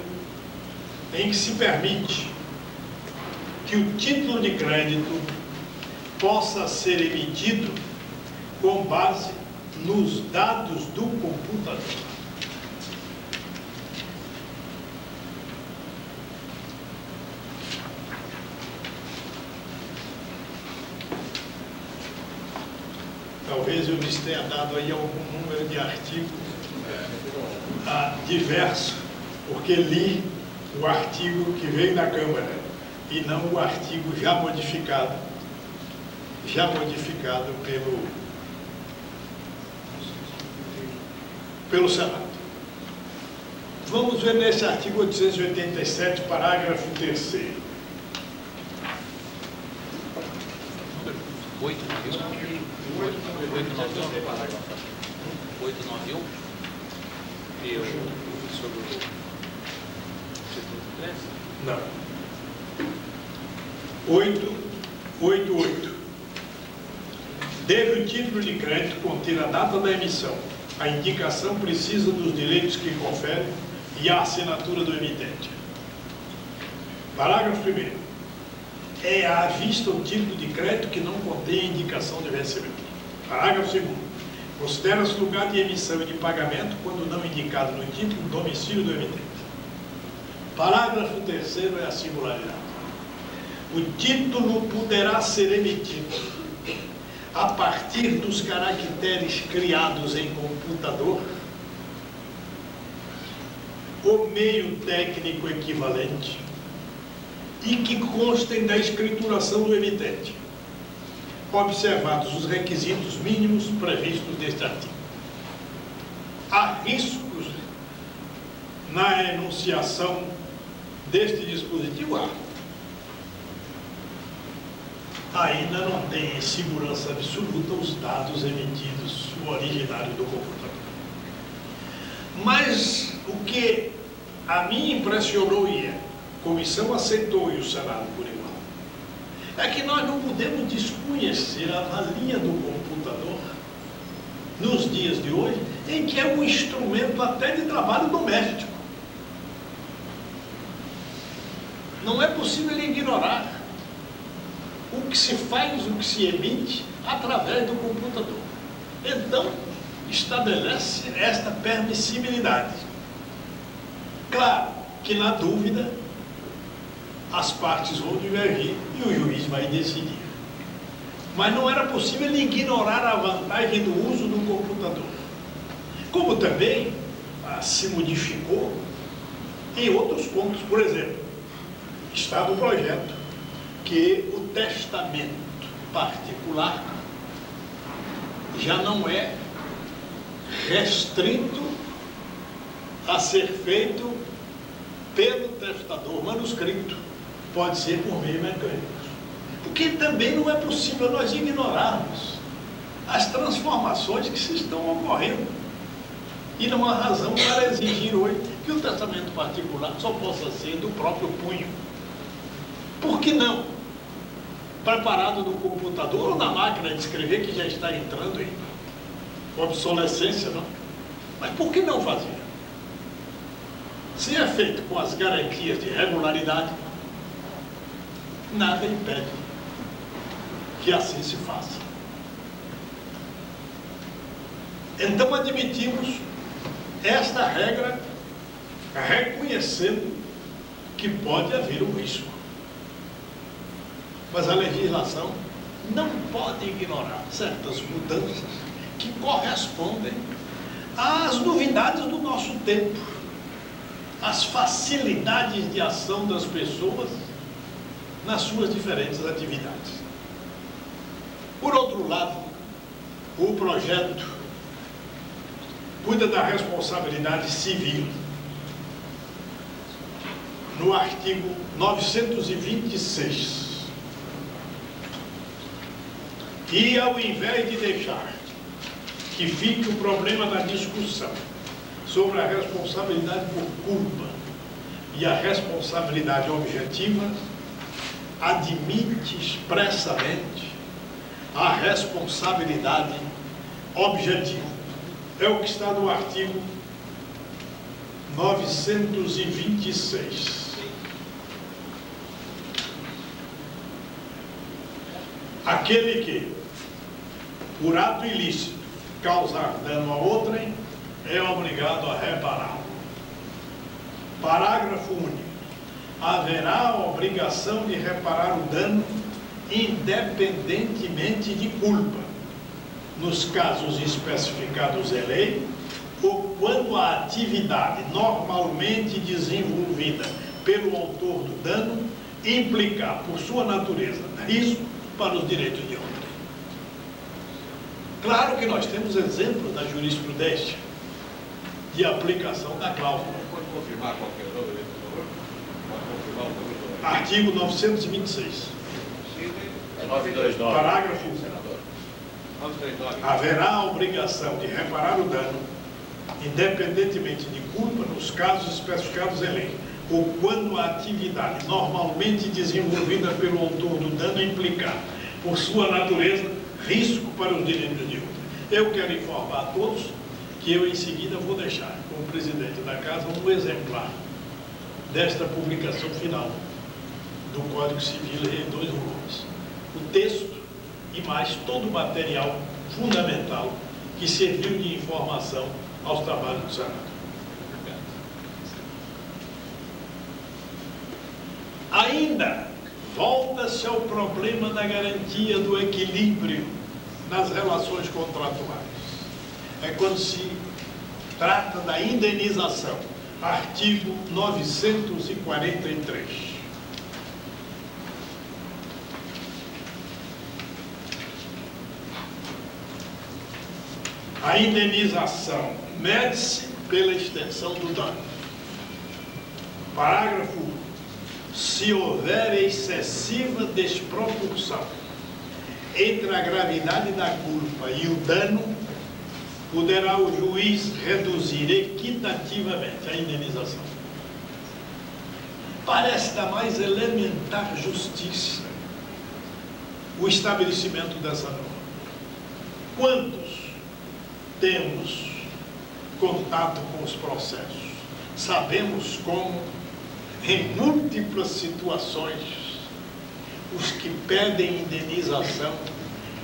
em que se permite que o título de crédito possa ser emitido com base nos dados do computador. Talvez eu lhes tenha dado aí algum número de artigos diverso, porque li o artigo que veio da Câmara e não o artigo já modificado pelo Senado. Vamos ver nesse artigo 887, parágrafo 3º. 891. E o sobre o título do crédito? Não. 888. Deve o título de crédito conter a data da emissão, a indicação precisa dos direitos que confere e a assinatura do emitente. Parágrafo 1º. É à vista o título de crédito que não contém a indicação de vencimento. Parágrafo 2º. Considera-se lugar de emissão e de pagamento, quando não indicado no título, o domicílio do emitente. Parágrafo 3º é a singularidade. O título poderá ser emitido a partir dos caracteres criados em computador ou meio técnico equivalente e que constem da escrituração do emitente, observados os requisitos mínimos previstos neste artigo. Há riscos na enunciação deste dispositivo? Ainda não tem em segurança absoluta os dados emitidos, o originário do computador. Mas o que a mim impressionou e a comissão aceitou e o Senado por igual, é que nós não podemos desconhecer a valia do computador nos dias de hoje, em que é um instrumento até de trabalho doméstico. Não é possível ignorar o que se faz, o que se emite através do computador. Então, estabelece esta permissibilidade. Claro que, na dúvida, as partes vão divergir e o juiz vai decidir. Mas não era possível ignorar a vantagem do uso do computador. Como também se modificou em outros pontos. Por exemplo, está no projeto que o testamento particular já não é restrito a ser feito pelo testador manuscrito, pode ser por meio mecânico. Porque também não é possível nós ignorarmos as transformações que se estão ocorrendo. E não há razão para exigir hoje que o testamento particular só possa ser do próprio punho. Por que não? Preparado no computador ou na máquina de escrever, que já está entrando em obsolescência, não? Mas por que não fazer? Se é feito com as garantias de regularidade, nada impede que assim se faça. Então admitimos esta regra, reconhecendo que pode haver um risco. Mas a legislação não pode ignorar certas mudanças que correspondem às novidades do nosso tempo, às facilidades de ação das pessoas nas suas diferentes atividades. Por outro lado, o projeto cuida da responsabilidade civil. No artigo 926. E ao invés de deixar que fique o problema da discussão sobre a responsabilidade por culpa e a responsabilidade objetiva, admite expressamente a responsabilidade objetiva. É o que está no artigo 926. Aquele que, por ato ilícito, causar dano a outrem, é obrigado a repará-lo. Parágrafo único. Haverá a obrigação de reparar o dano independentemente de culpa, nos casos especificados em lei, ou quando a atividade normalmente desenvolvida pelo autor do dano implicar, por sua natureza, risco para os direitos de outrem. Claro que nós temos exemplos da jurisprudência de aplicação da cláusula. Pode confirmar qualquer nome, por favor? Pode confirmar o nome? Artigo 926. É 929. Parágrafo haverá a obrigação de reparar o dano, independentemente de culpa, nos casos especificados em lei, ou quando a atividade normalmente desenvolvida pelo autor do dano implicar, por sua natureza, risco para os direitos de outro. Eu quero informar a todos que eu, em seguida, vou deixar, como presidente da Casa, um exemplar desta publicação final do Código Civil em 2 volumes. O texto e mais todo o material fundamental que serviu de informação aos trabalhos do Senado. Ainda volta-se ao problema da garantia do equilíbrio nas relações contratuais. É quando se trata da indenização. Artigo 943. A indenização mede-se pela extensão do dano. Parágrafo 1. Se houver excessiva desproporção entre a gravidade da culpa e o dano, poderá o juiz reduzir equitativamente a indenização. Parece da mais elementar justiça o estabelecimento dessa norma. Quantos temos contato com os processos? Sabemos como, em múltiplas situações, os que pedem indenização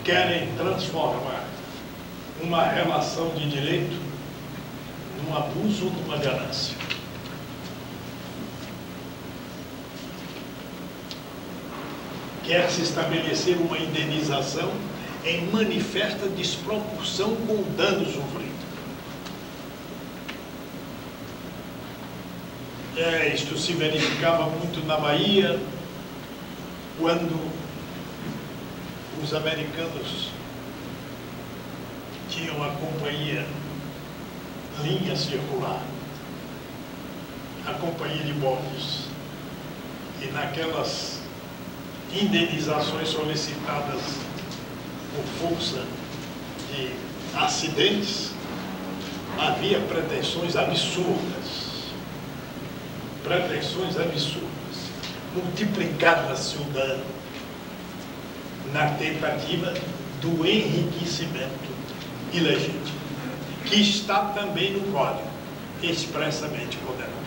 querem transformar uma relação de direito num abuso ou numa ganância. Quer-se estabelecer uma indenização em manifesta desproporção com o dano sofrido. Isto se verificava muito na Bahia, quando os americanos tinham a companhia Linha Circular, a companhia de bondes, e naquelas indenizações solicitadas por força de acidentes, havia pretensões absurdas, multiplicava-se o dano na tentativa do enriquecimento ilegítimo, que está também no Código, expressamente condenado.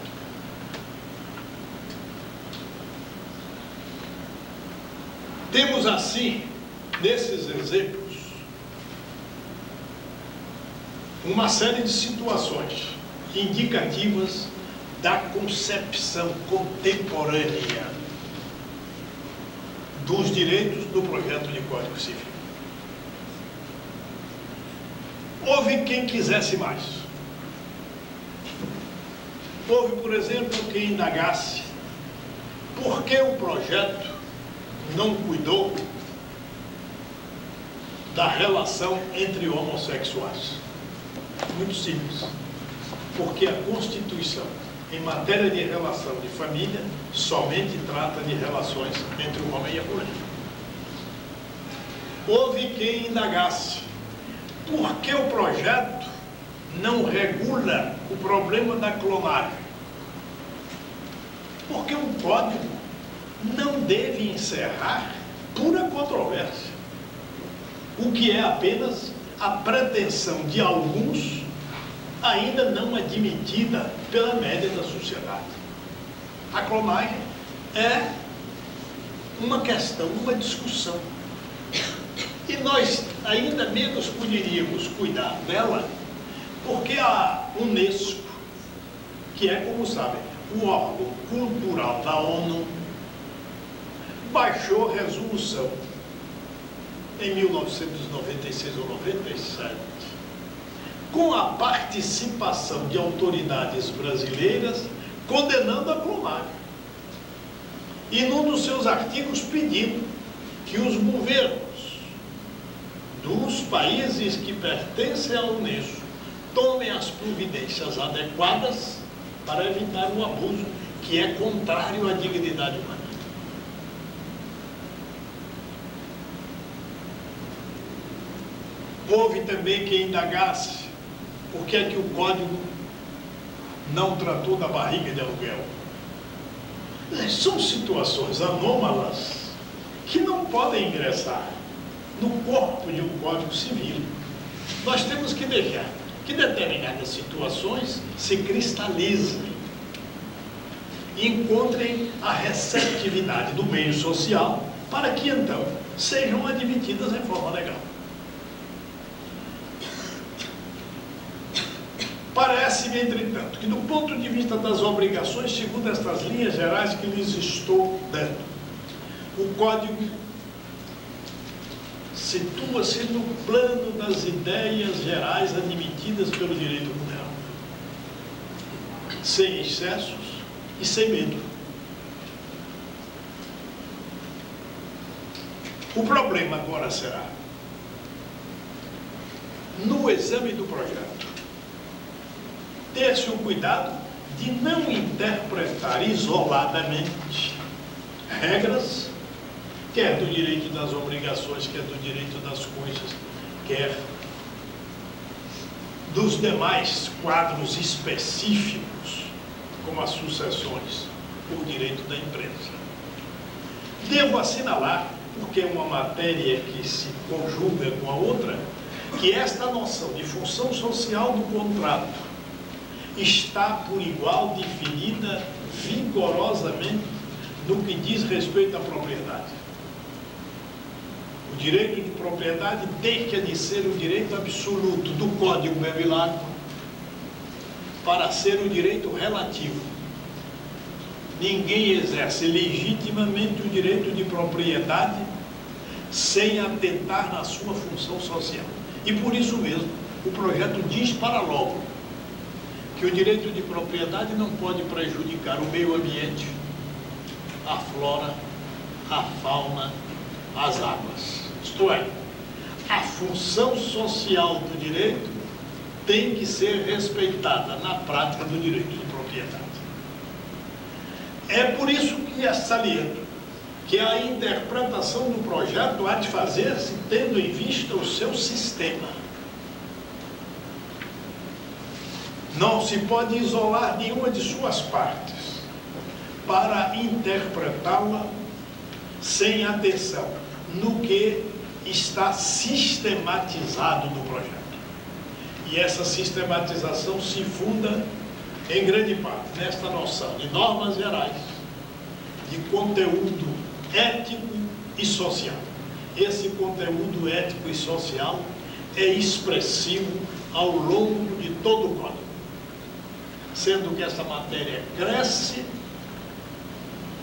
Temos assim, nesses exemplos, uma série de situações indicativas da concepção contemporânea dos direitos do projeto de Código Civil. Houve quem quisesse mais. Houve, por exemplo, quem indagasse por que o projeto não cuidou da relação entre homossexuais. Muito simples. Porque a Constituição, em matéria de relação de família, somente trata de relações entre o homem e a mulher. Houve quem indagasse por que o projeto não regula o problema da clonagem. Porque um código não deve encerrar pura controvérsia, o que é apenas a pretensão de alguns ainda não admitida pela média da sociedade. A clonagem é uma questão, uma discussão. E nós ainda menos poderíamos cuidar dela, porque a Unesco, que é, como sabem, o órgão cultural da ONU, baixou resolução em 1996 ou 97, com a participação de autoridades brasileiras condenando a clonagem. E num dos seus artigos pedindo que os governos dos países que pertencem à Unesco tomem as providências adequadas para evitar o abuso que é contrário à dignidade humana. Houve também quem indagasse por que é que o Código não tratou da barriga de aluguel. São situações anômalas que não podem ingressar no corpo de um Código Civil. Nós temos que deixar que determinadas situações se cristalizem e encontrem a receptividade do meio social para que, então, sejam admitidas em forma legal. Parece-me, entretanto, que do ponto de vista das obrigações, segundo estas linhas gerais que lhes estou dando, o Código situa-se no plano das ideias gerais admitidas pelo direito mundial, sem excessos e sem medo. O problema agora será, no exame do projeto, ter-se o cuidado de não interpretar isoladamente regras, quer do direito das obrigações, quer do direito das coisas, quer dos demais quadros específicos, como as sucessões, o direito da empresa. Devo assinalar, porque é uma matéria que se conjuga com a outra, que esta noção de função social do contrato está por igual definida vigorosamente no que diz respeito à propriedade. O direito de propriedade deixa de ser o direito absoluto do Código Bevilacqua para ser o direito relativo. Ninguém exerce legitimamente o direito de propriedade sem atentar na sua função social. E por isso mesmo, o projeto diz para logo que o direito de propriedade não pode prejudicar o meio ambiente, a flora, a fauna, as águas. Isto é, a função social do direito tem que ser respeitada na prática do direito de propriedade. É por isso que é saliento que a interpretação do projeto há de fazer-se tendo em vista o seu sistema. Não se pode isolar nenhuma de suas partes para interpretá-la sem atenção no que está sistematizado no projeto. E essa sistematização se funda, em grande parte, nesta noção de normas gerais, de conteúdo ético e social. Esse conteúdo ético e social é expressivo ao longo de todo o Código, sendo que essa matéria cresce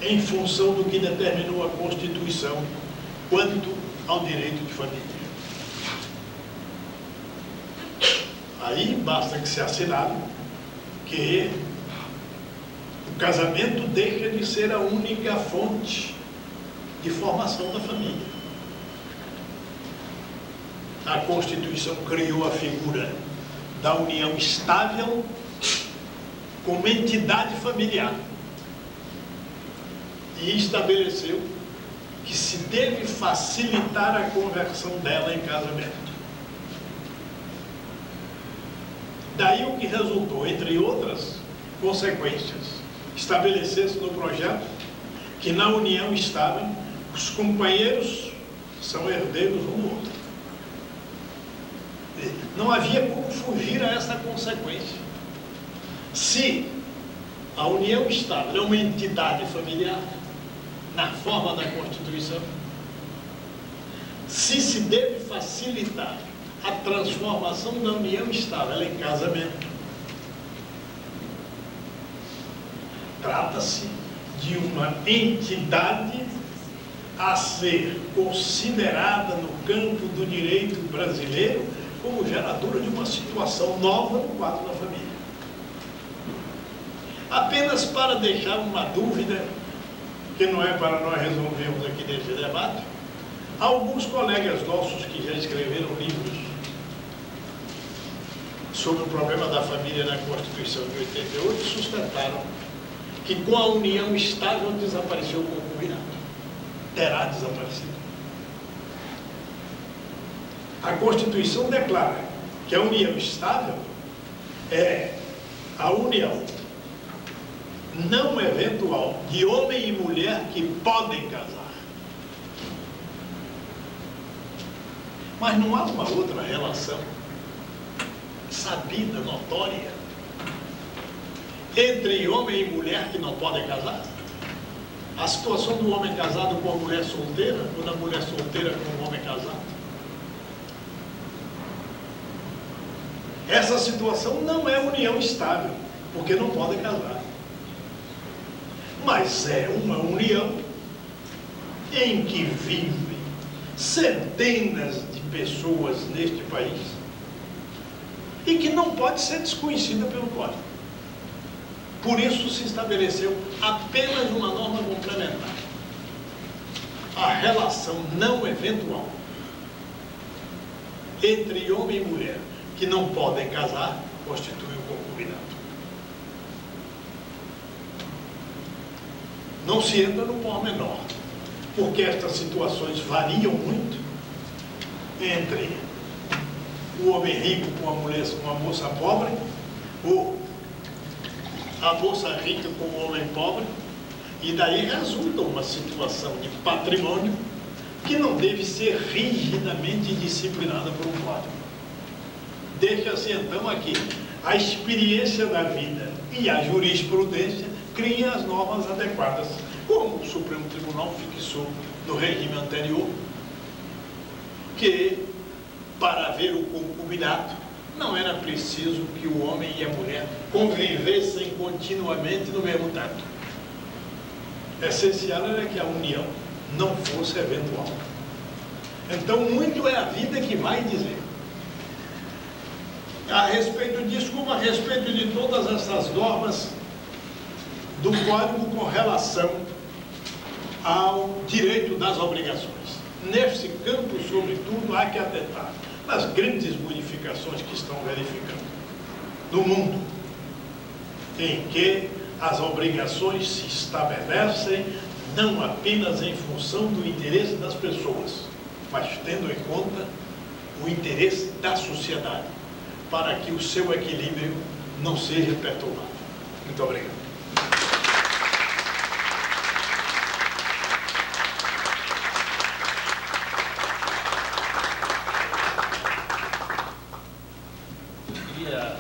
em função do que determinou a Constituição quanto ao direito de família. Aí basta que se assinale que o casamento deixa de ser a única fonte de formação da família. A Constituição criou a figura da união estável como entidade familiar e estabeleceu que se deve facilitar a conversão dela em casamento. Daí o que resultou, entre outras consequências, estabelecer-se no projeto que na união estável os companheiros são herdeiros um do outro. Não havia como fugir a essa consequência. Se a união estável é uma entidade familiar, na forma da Constituição, se deve facilitar a transformação da união estável em casamento, trata-se de uma entidade a ser considerada no campo do direito brasileiro como geradora de uma situação nova no quadro da família. Apenas para deixar uma dúvida, que não é para nós resolvermos aqui nesse debate, alguns colegas nossos que já escreveram livros sobre o problema da família na Constituição de 88 sustentaram que com a união estável desapareceu o concubinato. Terá desaparecido. A Constituição declara que a união estável é a união não eventual de homem e mulher que podem casar. Mas não há uma outra relação sabida, notória, entre homem e mulher que não podem casar? A situação do homem casado com a mulher solteira, ou da mulher solteira com o homem casado? Essa situação não é união estável, porque não podem casar. Mas é uma união em que vivem centenas de pessoas neste país e que não pode ser desconhecida pelo Código. Por isso se estabeleceu apenas uma norma complementar. A relação não eventual entre homem e mulher que não podem casar constitui um concubinato. Não se entra no pormenor, porque estas situações variam muito entre o homem rico com a moça pobre, ou a moça rica com o homem pobre, e daí resulta uma situação de patrimônio que não deve ser rigidamente disciplinada por um código. Deixa-se então aqui a experiência da vida e a jurisprudência criem as normas adequadas, como o Supremo Tribunal fixou no regime anterior, que para haver o concubinato não era preciso que o homem e a mulher convivessem continuamente no mesmo teto. Essencial era que a união não fosse eventual. Então, muito é a vida que vai dizer. A respeito disso, como a respeito de todas essas normas do Código com relação ao direito das obrigações. Nesse campo, sobretudo, há que atentar nas grandes modificações que estão verificando no mundo, em que as obrigações se estabelecem não apenas em função do interesse das pessoas, mas tendo em conta o interesse da sociedade, para que o seu equilíbrio não seja perturbado. Muito obrigado.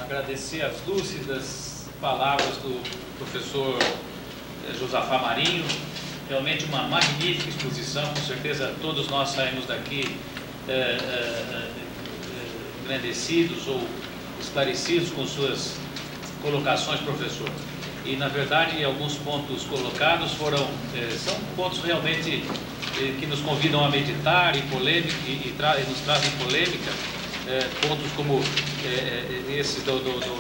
Agradecer as lúcidas palavras do professor Josafá Marinho. Realmente uma magnífica exposição, com certeza todos nós saímos daqui engrandecidos ou esclarecidos com suas colocações, professor. E na verdade alguns pontos colocados são pontos realmente que nos convidam a meditar e polêmica, e nos trazem polêmica. Pontos como esse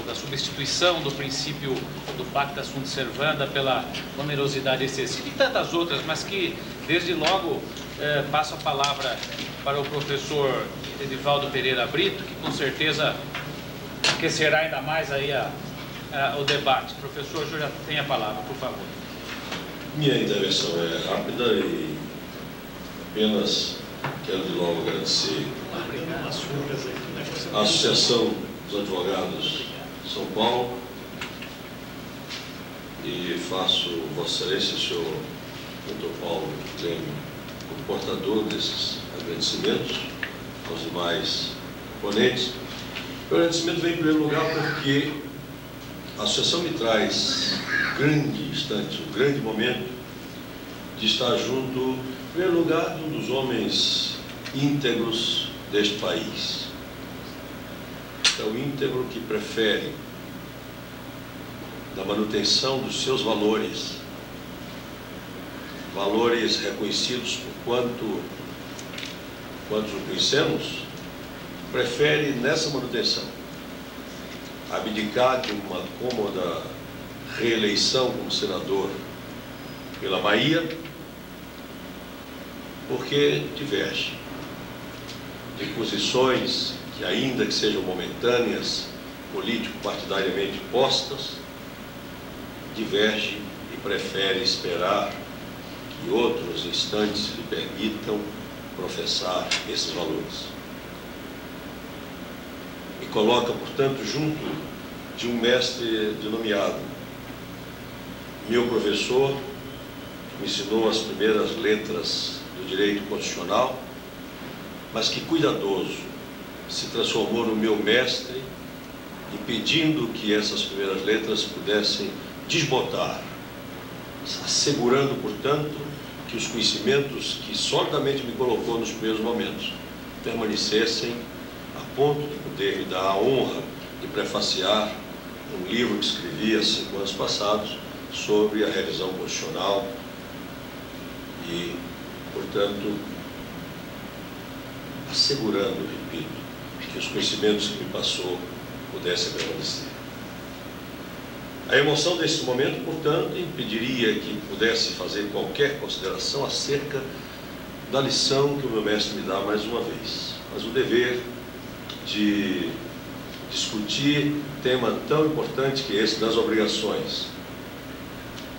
da substituição do princípio do pacta sunt servanda pela onerosidade excessiva e tantas outras, mas que desde logo passo a palavra para o professor Edivaldo Pereira Brito, que com certeza aquecerá ainda mais aí o debate. Professor, o senhor já tem a palavra, por favor. Minha intervenção é rápida e apenas quero de logo agradecer a Associação dos Advogados de São Paulo e faço Vossa Excelência, senhor Dr. Paulo Leme, o portador desses agradecimentos aos demais ponentes. O agradecimento vem em primeiro lugar porque a Associação me traz um grande instante, um grande momento de estar junto, em primeiro lugar, de um dos homens íntegros deste país. É o íntegro que prefere, na manutenção dos seus valores, valores reconhecidos por quantos o conhecemos, prefere nessa manutenção abdicar de uma cômoda reeleição como senador pela Bahia, porque diverge de posições que, ainda que sejam momentâneas, político-partidariamente postas, diverge e prefere esperar que outros instantes lhe permitam professar esses valores. coloca, portanto, junto de um mestre denominado, meu professor, me ensinou as primeiras letras do direito constitucional, mas que cuidadoso se transformou no meu mestre, impedindo que essas primeiras letras pudessem desbotar, assegurando, portanto, que os conhecimentos que solidamente me colocou nos primeiros momentos permanecessem a ponto de poder me dar a honra de prefaciar um livro que escrevi há 5 anos passados sobre a revisão constitucional e, portanto, assegurando, repito, que os conhecimentos que me passou pudessem permanecer. A emoção desse momento, portanto, impediria que pudesse fazer qualquer consideração acerca da lição que o meu mestre me dá mais uma vez. Mas o dever de discutir tema tão importante que esse das obrigações,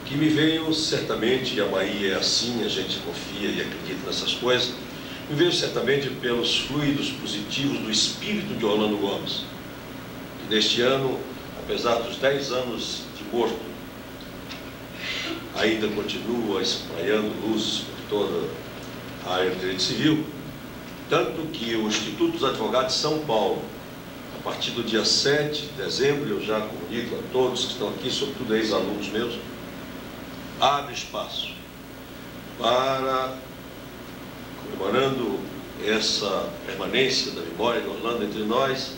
que me veio certamente, e a Bahia é assim, a gente confia e acredita nessas coisas, me veio certamente pelos fluidos positivos do espírito de Orlando Gomes, que neste ano, apesar dos 10 anos de morto, ainda continua espraiando luzes por toda a área do direito civil, tanto que o Instituto dos Advogados de São Paulo, a partir do dia 7 de dezembro, eu já comunico a todos que estão aqui, sobretudo ex-alunos meus, abre espaço para, comemorando essa permanência da memória de Orlando entre nós,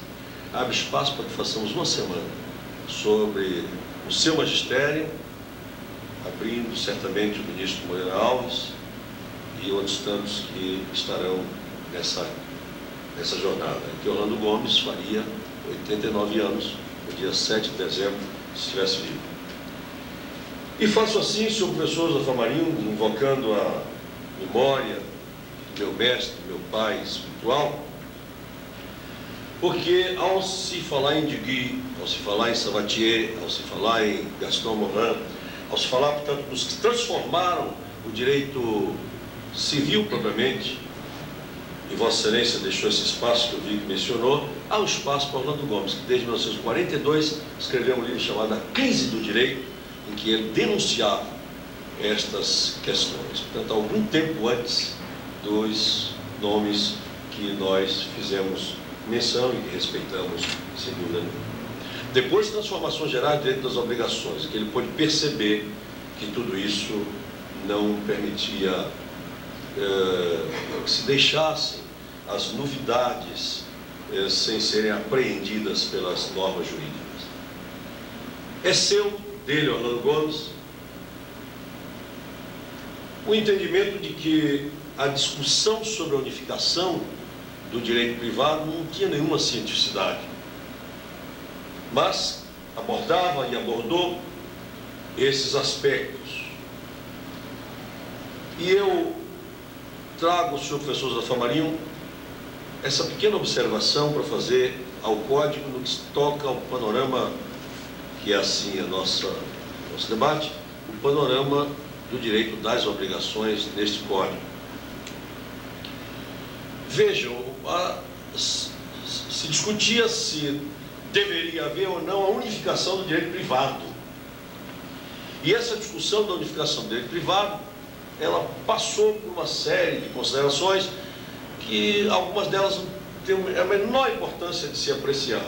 abre espaço para que façamos uma semana sobre o seu magistério, abrindo certamente o ministro Moreira Alves e outros tantos que estarão nessa jornada, que Orlando Gomes faria 89 anos, no dia 7 de dezembro, se estivesse vivo. E faço assim, senhor professor Josafá Marinho, invocando a memória do meu mestre, meu pai espiritual, porque ao se falar em Duguay, ao se falar em Sabatier, ao se falar em Gaston Morin, ao se falar, portanto, dos que transformaram o direito civil propriamente, e Vossa Excelência deixou esse espaço que eu vi que mencionou, há um espaço para Orlando Gomes, que desde 1942 escreveu um livro chamado A Crise do Direito, em que ele denunciava estas questões. Portanto, algum tempo antes dos nomes que nós fizemos menção e que respeitamos, sem dúvida nenhuma. Depois, transformações gerais dentro das obrigações, que ele pôde perceber que tudo isso não permitia que se deixassem as novidades sem serem apreendidas pelas normas jurídicas. É seu, dele, Orlando Gomes, o entendimento de que a discussão sobre a unificação do direito privado não tinha nenhuma cientificidade, mas abordava e abordou esses aspectos. E eu trago ao senhor professor Josafá Marinho essa pequena observação para fazer ao Código no que se toca ao panorama, que é assim nosso debate, o panorama do direito das obrigações neste Código. Vejam, se discutia se deveria haver ou não a unificação do direito privado. E essa discussão da unificação do direito privado, ela passou por uma série de considerações que algumas delas não têm a menor importância de se apreciar.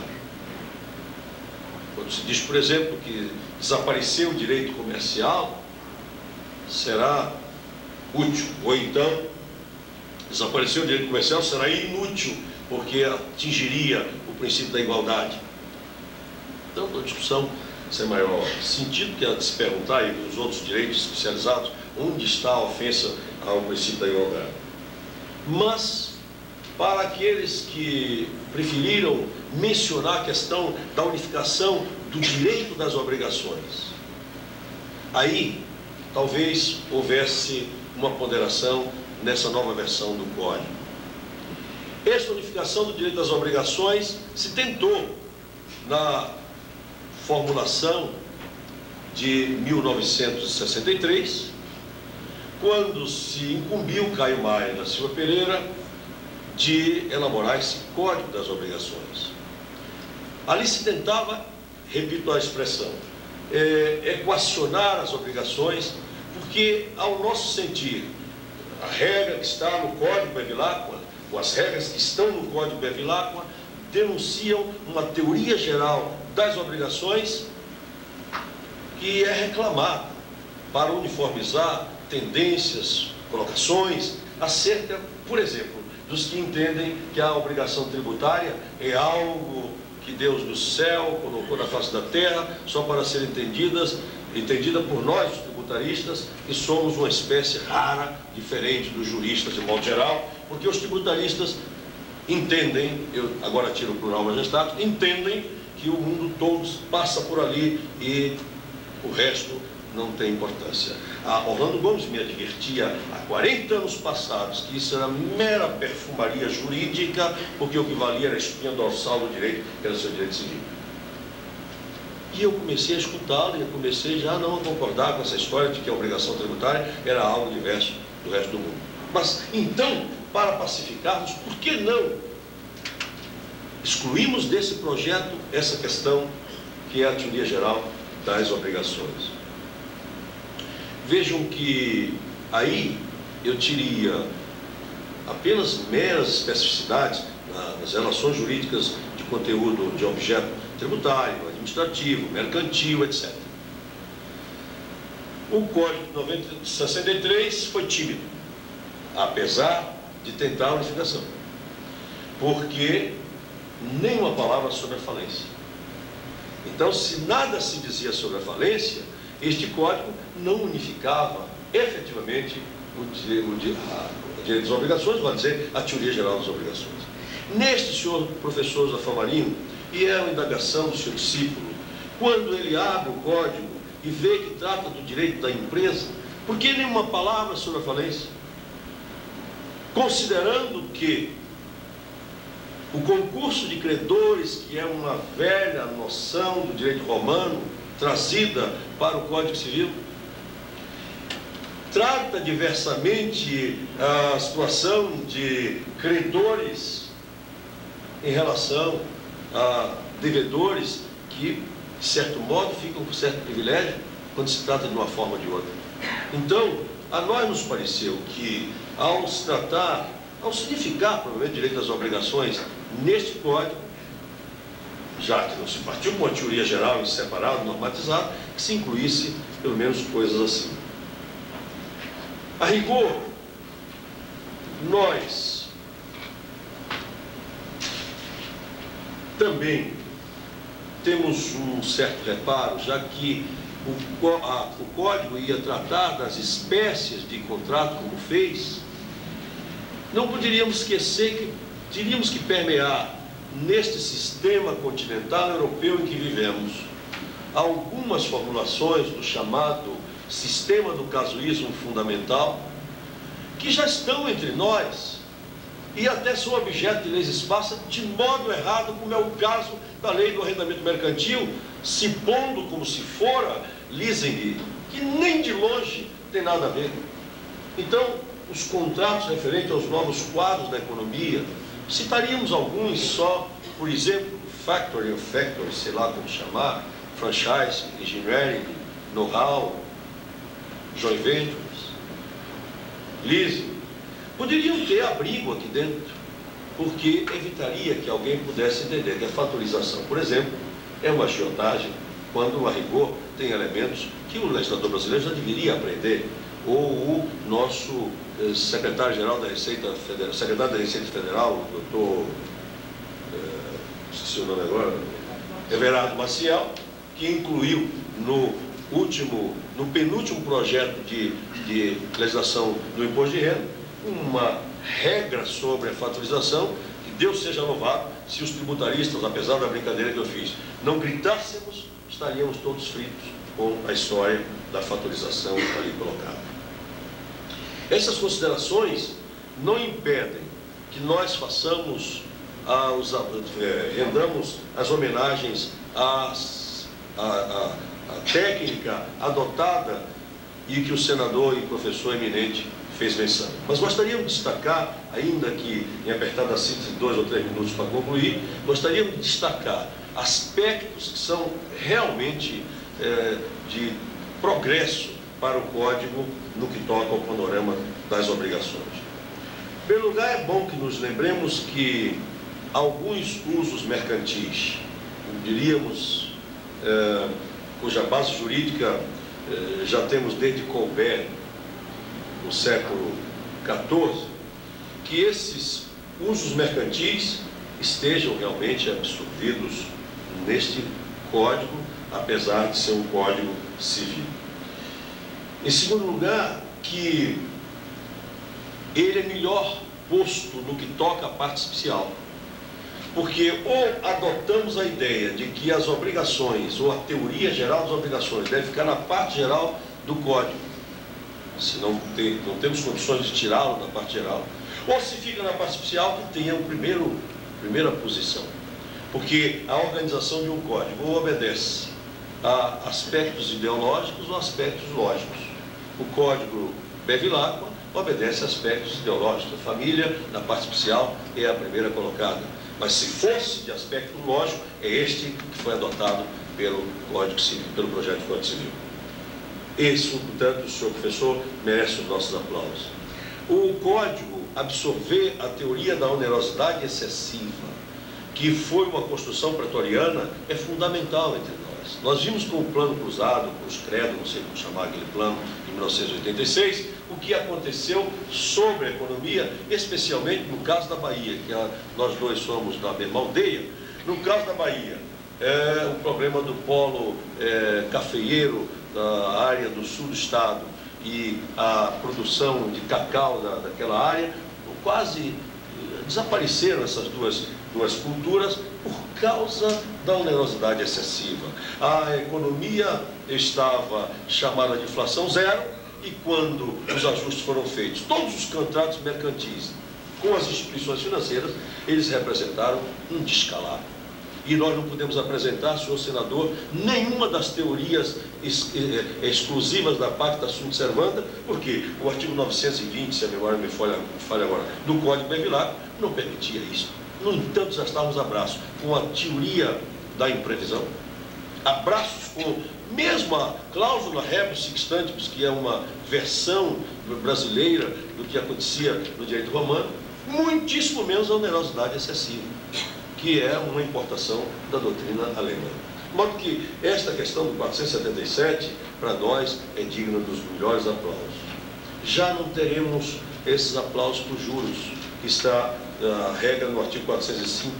Quando se diz, por exemplo, que desaparecer o direito comercial será útil, ou então desaparecer o direito comercial será inútil, porque atingiria o princípio da igualdade. Então, a discussão sem maior sentido, que é de se perguntar, e os outros direitos especializados, onde está a ofensa ao princípio da igualdade. Mas, para aqueles que preferiram mencionar a questão da unificação do direito das obrigações, aí talvez houvesse uma ponderação nessa nova versão do Código. Esta unificação do direito das obrigações se tentou na formulação de 1963, quando se incumbiu Caio Maia da Silva Pereira de elaborar esse Código das Obrigações. Ali se tentava, repito a expressão, equacionar as obrigações, porque, ao nosso sentir, a regra que está no Código Bevilacqua, ou as regras que estão no Código Bevilacqua, denunciam uma teoria geral das obrigações que é reclamada para uniformizar tendências, colocações, acerca, por exemplo, dos que entendem que a obrigação tributária é algo que Deus do céu colocou na face da terra só para ser entendida por nós, os tributaristas, que somos uma espécie rara, diferente dos juristas de modo geral, porque os tributaristas entendem, eu agora tiro o plural majestade, entendem que o mundo todo passa por ali e o resto não tem importância. A Orlando Gomes me advertia há 40 anos passados que isso era mera perfumaria jurídica, porque o que valia era a espinha dorsal do direito, que era o seu direito civil. E eu comecei a escutá-lo e comecei já não a concordar com essa história de que a obrigação tributária era algo diverso do resto do mundo. Mas, então, para pacificarmos, por que não excluímos desse projeto essa questão que é a teoria geral das obrigações? Vejam que aí eu teria apenas meras especificidades nas relações jurídicas de conteúdo de objeto tributário, administrativo, mercantil, etc. O Código de 63 foi tímido, apesar de tentar a unificação, porque nenhuma palavra sobre a falência. Então, se nada se dizia sobre a falência, este código não unificava efetivamente o direito das obrigações, vai dizer a teoria geral das obrigações. Neste senhor professor José Marinho, e é uma indagação do seu discípulo, quando ele abre o código e vê que trata do direito da empresa, por que nenhuma palavra sobre a falência? Considerando que o concurso de credores, que é uma velha noção do direito romano, trazida para o Código Civil, trata diversamente a situação de credores em relação a devedores que, de certo modo, ficam com certo privilégio quando se trata de uma forma ou de outra. Então, a nós nos pareceu que, ao se tratar, ao significar, provavelmente, o direito das obrigações neste código, já que não se partiu com uma teoria geral e separado, normatizado, que se incluísse pelo menos coisas assim. A rigor, nós também temos um certo reparo, já que o código ia tratar das espécies de contrato como fez, não poderíamos esquecer que teríamos que permear neste sistema continental europeu em que vivemos algumas formulações do chamado sistema do casuísmo fundamental, que já estão entre nós e até são objeto de leis esparsas de modo errado, como é o caso da lei do arrendamento mercantil, se pondo como se fora leasing, que nem de longe tem nada a ver. Então, os contratos referentes aos novos quadros da economia, citaríamos alguns só, por exemplo, factory ou factory, sei lá como chamar, franchise, engineering, know-how, joint ventures, leasing, poderiam ter abrigo aqui dentro, porque evitaria que alguém pudesse entender que a fatorização, por exemplo, é uma agiotagem, quando a rigor tem elementos que o legislador brasileiro já deveria aprender, ou o nosso secretário-geral da Receita Federal, secretário da Receita Federal, o doutor, esqueci o nome agora, Everardo Maciel, que incluiu no penúltimo projeto de legislação do imposto de renda, uma regra sobre a fatorização, que Deus seja louvado, se os tributaristas, apesar da brincadeira que eu fiz, não gritássemos, estaríamos todos fritos com a história da fatorização ali colocada. Essas considerações não impedem que nós façamos, rendamos as homenagens à técnica adotada e que o senador e professor eminente fez menção. Mas gostaríamos de destacar, ainda que em apertada síntese de 2 ou 3 minutos para concluir, gostaríamos de destacar aspectos que são realmente de progresso para o Código no que toca ao panorama das obrigações. Em primeiro lugar, é bom que nos lembremos que alguns usos mercantis, diríamos, cuja base jurídica já temos desde Colbert, no século XIV, que esses usos mercantis estejam realmente absorvidos neste Código, apesar de ser um Código Civil. Em segundo lugar, que ele é melhor posto no que toca à parte especial, porque ou adotamos a ideia de que as obrigações, ou a teoria geral das obrigações, deve ficar na parte geral do Código, se não temos condições de tirá-lo da parte geral, ou se fica na parte especial, que tenha primeira posição, porque a organização de um código ou obedece a aspectos ideológicos ou aspectos lógicos. O código Bevilacqua obedece a aspectos ideológicos. A família, na parte especial, é a primeira colocada. Mas se fosse de aspecto lógico, é este que foi adotado pelo Código Civil, pelo projeto de Código Civil. Isso, portanto, o senhor professor merece os nossos aplausos. O Código absorver a teoria da onerosidade excessiva, que foi uma construção pretoriana, é fundamental entre nós. Nós vimos com o Plano Cruzado, com os credos, não sei como chamar aquele plano, em 1986, o que aconteceu sobre a economia, especialmente no caso da Bahia, que nós dois somos da mesma aldeia. No caso da Bahia, o problema do polo cafeeiro da área do sul do estado e a produção de cacau daquela área, quase desapareceram essas duas culturas por causa da onerosidade excessiva. A economia estava chamada de inflação zero, e quando os ajustes foram feitos, todos os contratos mercantis com as instituições financeiras, eles representaram um descalabro. E nós não podemos apresentar, senhor senador, nenhuma das teorias exclusivas da Pacta Sunt Servanda, porque o artigo 920, se a memória me falha agora, do Código Bevilacqua, não permitia isso. No entanto, já estávamos a braço com a teoria da imprevisão, a braços com mesmo a cláusula rebus sic stantibus, que é uma versão brasileira do que acontecia no direito romano, muitíssimo menos a onerosidade excessiva, que é uma importação da doutrina alemã. De modo que esta questão do 477, para nós, é digna dos melhores aplausos. Já não teremos esses aplausos por juros, que está a regra no artigo 405.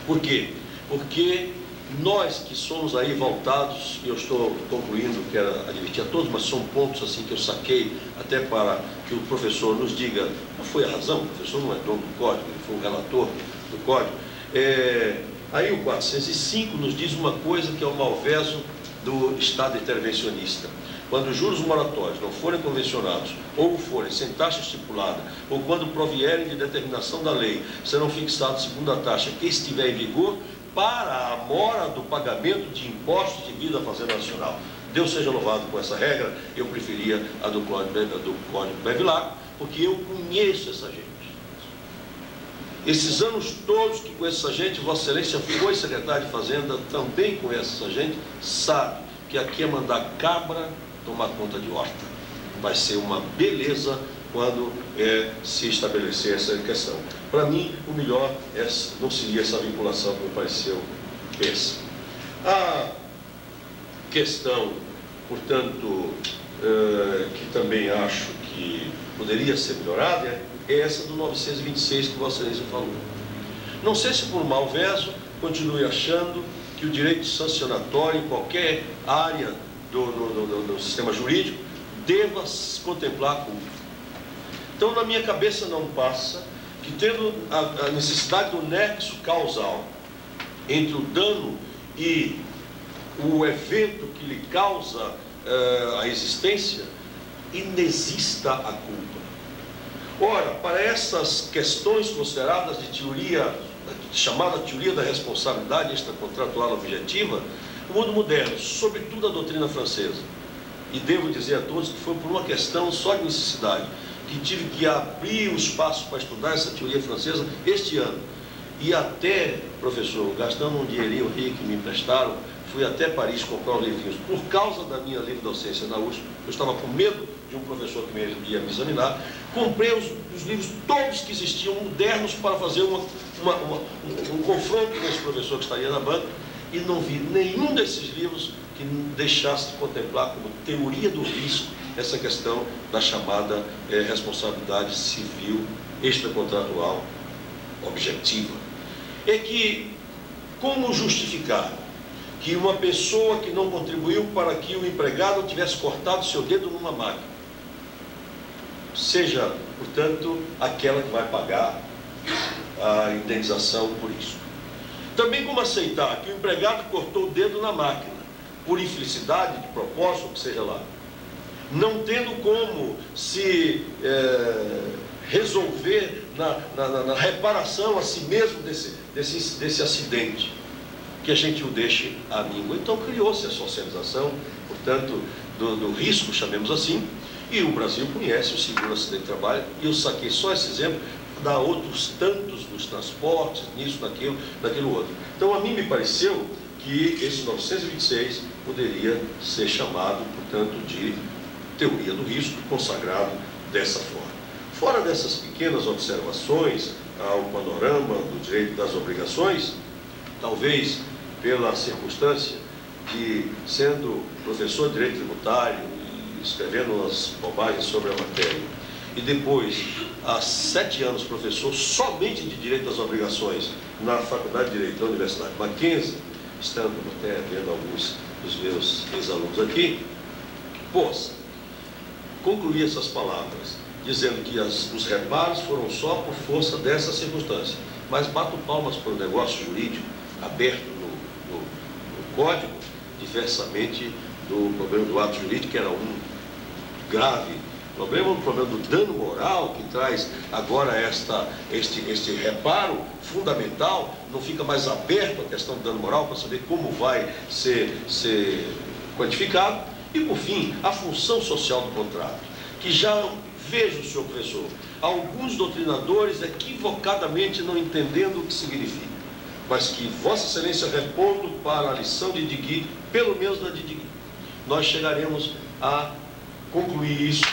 Por quê? Porque nós que somos aí voltados, e eu estou concluindo, quero advertir a todos, mas são pontos assim que eu saquei, até para que o professor nos diga qual foi a razão. O professor não é dono do código, ele foi o relator do código. Aí o 405 nos diz uma coisa que é o malveso do Estado intervencionista. Quando os juros moratórios não forem convencionados, ou forem sem taxa estipulada, ou quando provierem de determinação da lei, serão fixados segundo a taxa que estiver em vigor, para a mora do pagamento de impostos de vida à Fazenda Nacional. Deus seja louvado com essa regra. Eu preferia a do Código Bevilacqua, porque eu conheço essa gente. Esses anos todos que conheço essa gente, Vossa Excelência foi secretário de Fazenda, também conhece essa gente, sabe que aqui é mandar cabra tomar conta de horta. Vai ser uma beleza quando se estabelecer essa questão. Para mim, o melhor não seria essa vinculação que me pareceu péssima. A questão, portanto, que também acho que poderia ser melhorada, é essa do 926 que Vossa Excelência falou. Não sei se por malveso continue achando que o direito sancionatório em qualquer área do sistema jurídico deva contemplar a culpa. Então, na minha cabeça não passa que, tendo a necessidade do nexo causal entre o dano e o evento que lhe causa a existência, inexista a culpa. Ora, para essas questões consideradas de teoria, chamada teoria da responsabilidade extracontratual objetiva, o mundo moderno, sobretudo a doutrina francesa, e devo dizer a todos que foi por uma questão só de necessidade, que tive que abrir o espaço para estudar essa teoria francesa este ano, e até, professor, gastando um dinheirinho rico que me emprestaram, fui até Paris comprar os livrinhos. Por causa da minha livre docência na USP, eu estava com medo de um professor que ia me examinar, comprei os livros todos que existiam, modernos, para fazer um confronto com esse professor que estaria na banca, e não vi nenhum desses livros que deixasse de contemplar como teoria do risco essa questão da chamada responsabilidade civil extracontratual objetiva. É que, como justificar que uma pessoa que não contribuiu para que o empregado tivesse cortado seu dedo numa máquina seja, portanto, aquela que vai pagar a indenização por isso? Também como aceitar que o empregado cortou o dedo na máquina por infelicidade, de propósito, ou que seja lá, não tendo como se resolver na reparação a si mesmo desse acidente, que a gente o deixe à míngua. Então criou-se a socialização, portanto, do risco, chamemos assim, e o Brasil conhece o seguro acidente de trabalho, e eu saquei só esse exemplo, dá outros tantos nos transportes, nisso, naquilo outro. Então a mim me pareceu que esse 926 poderia ser chamado, portanto, de teoria do risco, consagrado dessa forma. Fora dessas pequenas observações ao panorama do direito das obrigações, talvez pela circunstância de, sendo professor de direito tributário e escrevendo umas bobagens sobre a matéria, e depois, há 7 anos, professor somente de direito das obrigações na Faculdade de Direito da Universidade Mackenzie, estando até vendo alguns dos meus ex-alunos aqui, possa concluir essas palavras, dizendo que os reparos foram só por força dessa circunstância, mas bato palmas para o negócio jurídico aberto no Código, diversamente do problema do ato jurídico, que era um grave problema, o problema do dano moral, que traz agora este reparo fundamental. Não fica mais aberto a questão do dano moral para saber como vai ser quantificado. E, por fim, a função social do contrato, que já vejo, senhor professor, alguns doutrinadores equivocadamente não entendendo o que significa, mas que Vossa Excelência, repondo para a lição de Digui, pelo menos na de Digui, nós chegaremos a concluir isso,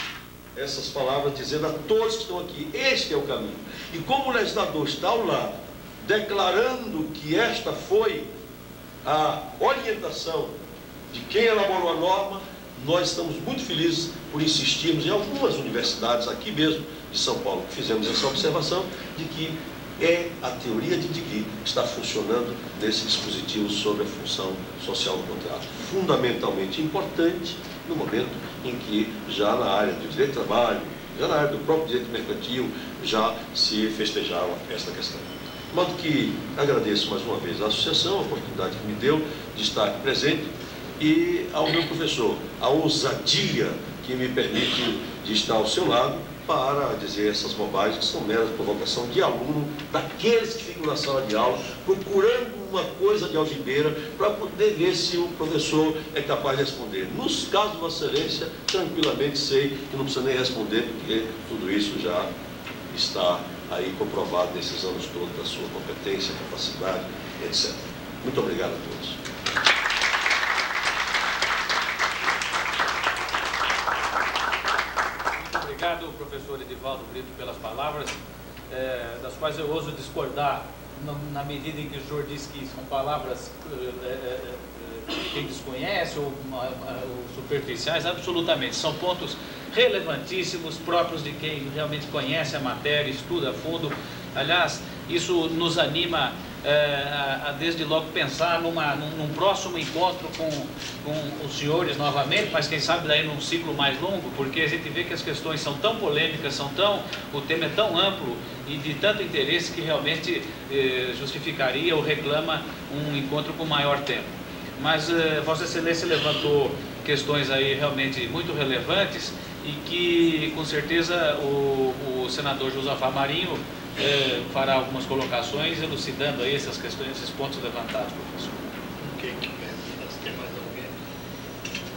essas palavras, dizendo a todos que estão aqui, este é o caminho. E como o legislador está ao lado, declarando que esta foi a orientação de quem elaborou a norma, nós estamos muito felizes por insistirmos em algumas universidades aqui mesmo de São Paulo, que fizemos essa observação de que é a teoria de Digui que está funcionando nesse dispositivo sobre a função social do contrato. Fundamentalmente importante no momento em que já na área do direito do trabalho, já na área do próprio direito mercantil, já se festejava esta questão. De modo que agradeço mais uma vez à associação, a oportunidade que me deu de estar aqui presente, e ao meu professor, a ousadia que me permite de estar ao seu lado para dizer essas bobagens que são meras provocação de aluno, daqueles que ficam na sala de aula procurando uma coisa de algibeira para poder ver se o professor é capaz de responder. Nos casos de Vossa Excelência, tranquilamente sei que não precisa nem responder, porque tudo isso já está aí comprovado nesses anos todos da sua competência, capacidade, etc. Muito obrigado a todos. Obrigado, professor Edivaldo Brito, pelas palavras, das quais eu ouso discordar, na medida em que o senhor disse que são palavras de quem desconhece ou superficiais. Absolutamente, são pontos relevantíssimos, próprios de quem realmente conhece a matéria, estuda a fundo. Aliás, isso nos anima a desde logo pensar num próximo encontro com os senhores novamente, mas quem sabe daí num ciclo mais longo, porque a gente vê que as questões são tão polêmicas, o tema é tão amplo e de tanto interesse que realmente justificaria ou reclama um encontro com maior tempo. Mas Vossa Excelência levantou questões aí realmente muito relevantes e que com certeza o senador Josafá Marinho fará algumas colocações elucidando aí essas questões, esses pontos levantados, professor. Quem quer? Tem mais alguém?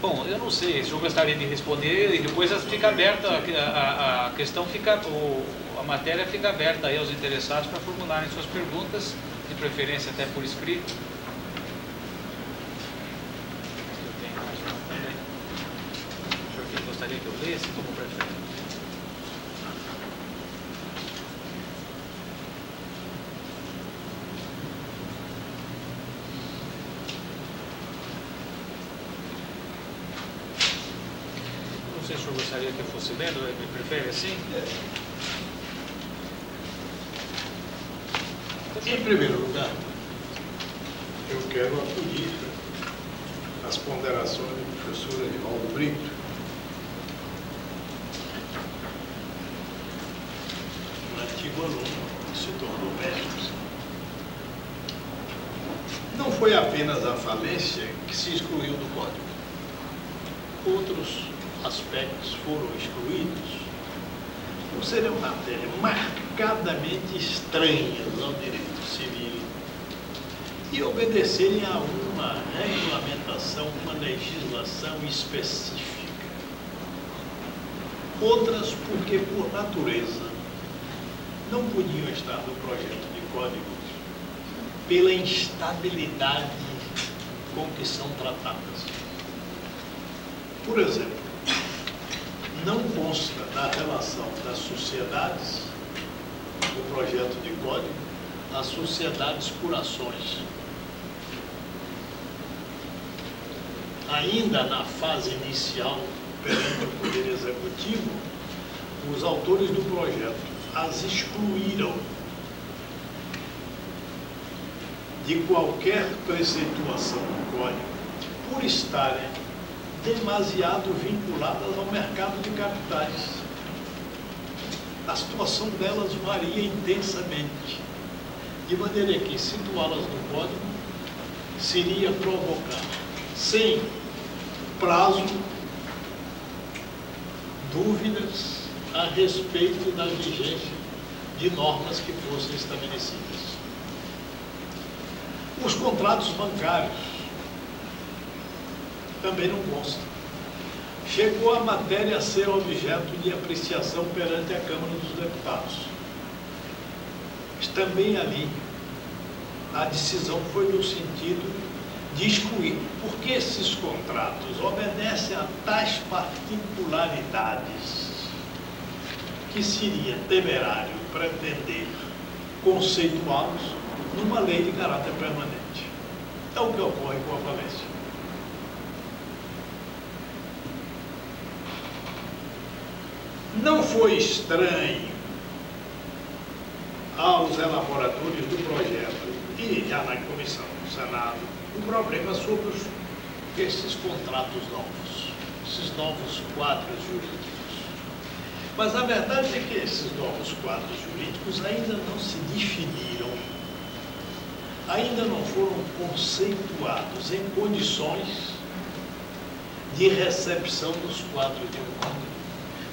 Bom, eu não sei, se eu gostaria de responder, e depois fica aberta, a questão fica, a matéria fica aberta aí aos interessados para formularem suas perguntas, de preferência até por escrito. Eu tenho mais uma também. O senhor que gostaria que eu lesse, como prefere? Não sei se o senhor gostaria que eu fosse lendo, ele prefere assim? Em primeiro lugar, eu quero acudir as ponderações do professor Edivaldo Brito. Um antigo aluno que se tornou mestre. Não foi apenas a falência que se excluiu do código. Outros aspectos foram excluídos por serem matéria marcadamente estranhas ao direito civil e obedecerem a uma regulamentação, uma legislação específica. Outras porque, por natureza, não podiam estar no projeto de código pela instabilidade com que são tratadas. Por exemplo, não consta na relação das sociedades, do projeto de código, as sociedades por ações. Ainda na fase inicial, perante o Poder Executivo, os autores do projeto as excluíram de qualquer preceituação do código por estarem demasiado vinculadas ao mercado de capitais. A situação delas varia intensamente, de maneira que situá-las no código seria provocar, sem prazo, dúvidas a respeito da vigência de normas que fossem estabelecidas. Os contratos bancários também não consta. Chegou a matéria a ser objeto de apreciação perante a Câmara dos Deputados. Mas também ali, a decisão foi no sentido de excluir, porque esses contratos obedecem a tais particularidades que seria temerário pretender conceituá-los numa lei de caráter permanente. É o que ocorre com a falência. Não foi estranho aos elaboradores do projeto e já na comissão do Senado o problema sobre esses contratos novos, esses novos quadros jurídicos. Mas a verdade é que esses novos quadros jurídicos ainda não se definiram, ainda não foram conceituados em condições de recepção dos quadros de um código.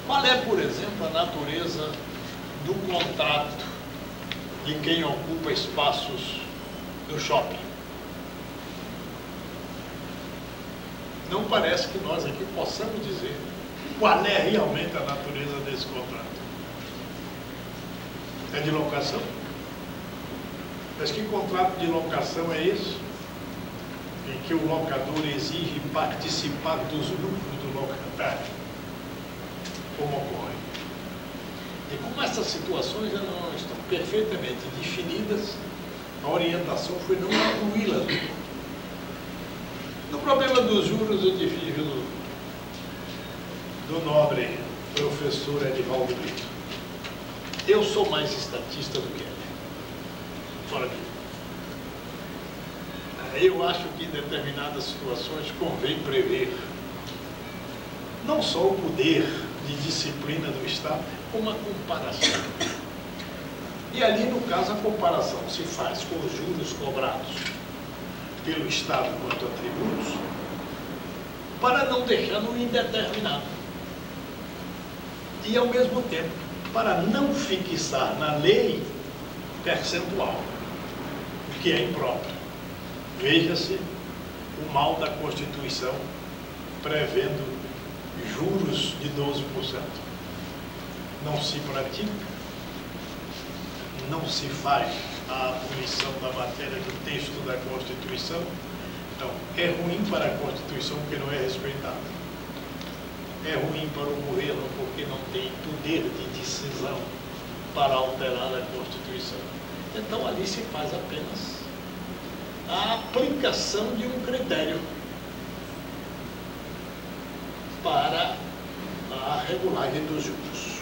Qual é, por exemplo, a natureza do contrato de quem ocupa espaços do shopping? Não parece que nós aqui possamos dizer qual é realmente a natureza desse contrato. É de locação? Mas que contrato de locação é esse? Em que o locador exige participar dos lucros do locatário? Como ocorre? E como essas situações ainda não estão perfeitamente definidas, a orientação foi não incluí-las. No problema dos juros, eu difijo do nobre professor Edivaldo Brito. Eu sou mais estatista do que ele. Fora dele. Eu acho que em determinadas situações convém prever não só o poder de disciplina do Estado, como a comparação. E ali, no caso, a comparação se faz com os juros cobrados pelo Estado quanto a tributos, para não deixar no indeterminado. E, ao mesmo tempo, para não fixar na lei percentual, o que é impróprio. Veja-se o mal da Constituição prevendo juros de 12%. Não se pratica, não se faz a abolição da matéria do texto da Constituição. Então, é ruim para a Constituição porque não é respeitada. É ruim para o governo porque não tem poder de decisão para alterar a Constituição. Então, ali se faz apenas a aplicação de um critério para a regulagem dos juros.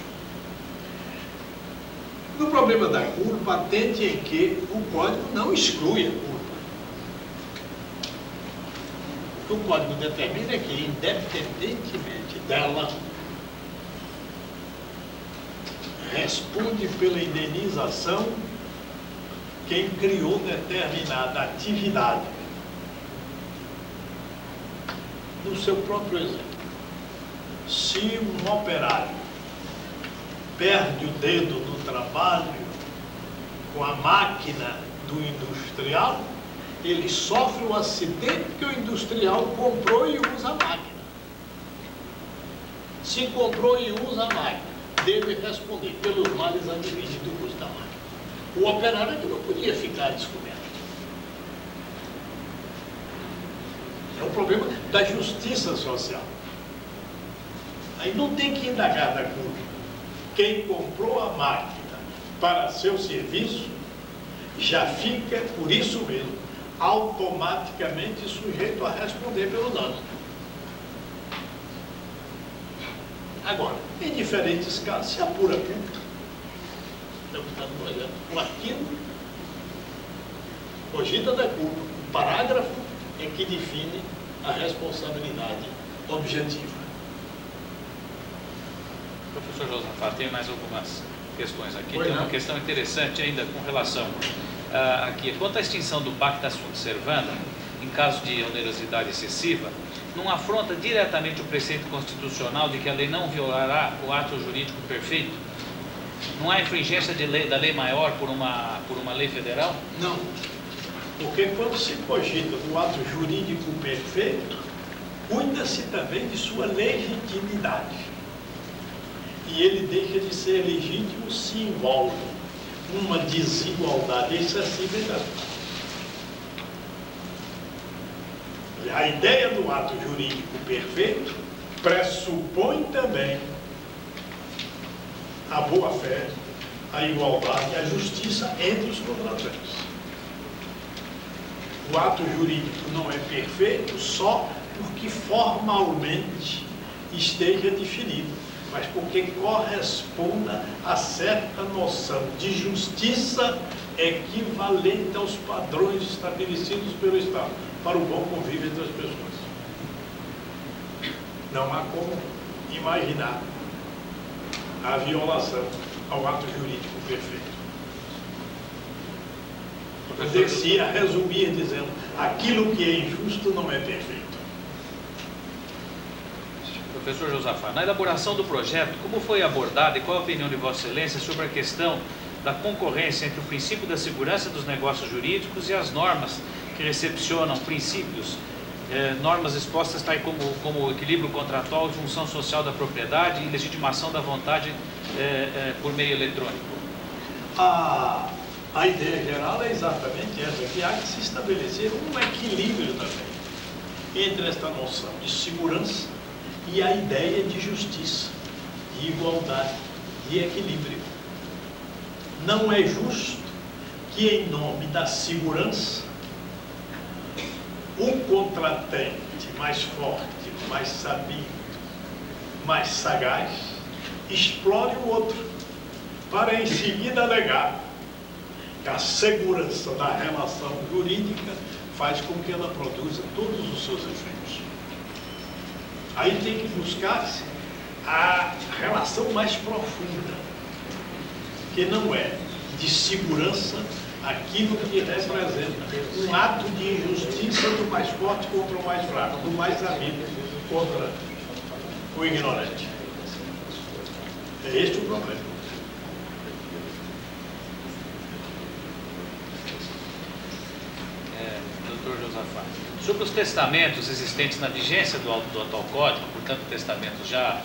No problema da culpa, atente em que o Código não exclui a culpa. O Código determina que, independentemente dela, responde pela indenização quem criou determinada atividade. No seu próprio exemplo, se um operário perde o dedo no trabalho com a máquina do industrial, ele sofre um acidente que o industrial comprou e usa a máquina. Se comprou e usa a máquina, deve responder pelos males advindos do uso da máquina. O operário é que não podia ficar descoberto. É um problema da justiça social. Aí não tem que indagar da culpa. Quem comprou a máquina para seu serviço já fica, por isso mesmo, automaticamente sujeito a responder pelo dano. Agora, em diferentes casos, se apura a culpa. Estamos dando um exemplo. O artigo cogita da culpa. O parágrafo é que define a responsabilidade objetiva. Professor Josafá, tem mais algumas questões aqui. Pois tem não. uma questão interessante ainda com relação aqui. Quanto à extinção do pacta sunt servanda, em caso de onerosidade excessiva, não afronta diretamente o preceito constitucional de que a lei não violará o ato jurídico perfeito? Não há infringência da lei maior por uma lei federal? Não. Porque quando se cogita do ato jurídico perfeito, cuida-se também de sua legitimidade. E ele deixa de ser legítimo se envolve uma desigualdade excessiva entre as partes. A ideia do ato jurídico perfeito pressupõe também a boa-fé, a igualdade, a justiça entre os contratantes. O ato jurídico não é perfeito só porque formalmente esteja definido, mas porque corresponda a certa noção de justiça equivalente aos padrões estabelecidos pelo Estado para o bom convívio entre as pessoas. Não há como imaginar a violação ao ato jurídico perfeito. Poder-se resumir dizendo, aquilo que é injusto não é perfeito. Professor Josafá, na elaboração do projeto, como foi abordada e qual a opinião de Vossa Excelência sobre a questão da concorrência entre o princípio da segurança dos negócios jurídicos e as normas que recepcionam princípios, normas expostas tais como o equilíbrio contratual, função social da propriedade e legitimação da vontade por meio eletrônico? A ideia geral é exatamente essa, que há que se estabelecer um equilíbrio também entre esta noção de segurança e a ideia de justiça, de igualdade, de equilíbrio. Não é justo que, em nome da segurança, um contratante mais forte, mais sabido, mais sagaz, explore o outro, para em seguida alegar que a segurança da relação jurídica faz com que ela produza todos os seus efeitos. Aí tem que buscar-se a relação mais profunda, que não é de segurança aquilo que representa um ato de injustiça do mais forte contra o mais fraco, do mais sabido contra o ignorante. É este o problema. Doutor Josafá, Sobre os testamentos existentes na vigência do atual Código, portanto, testamentos já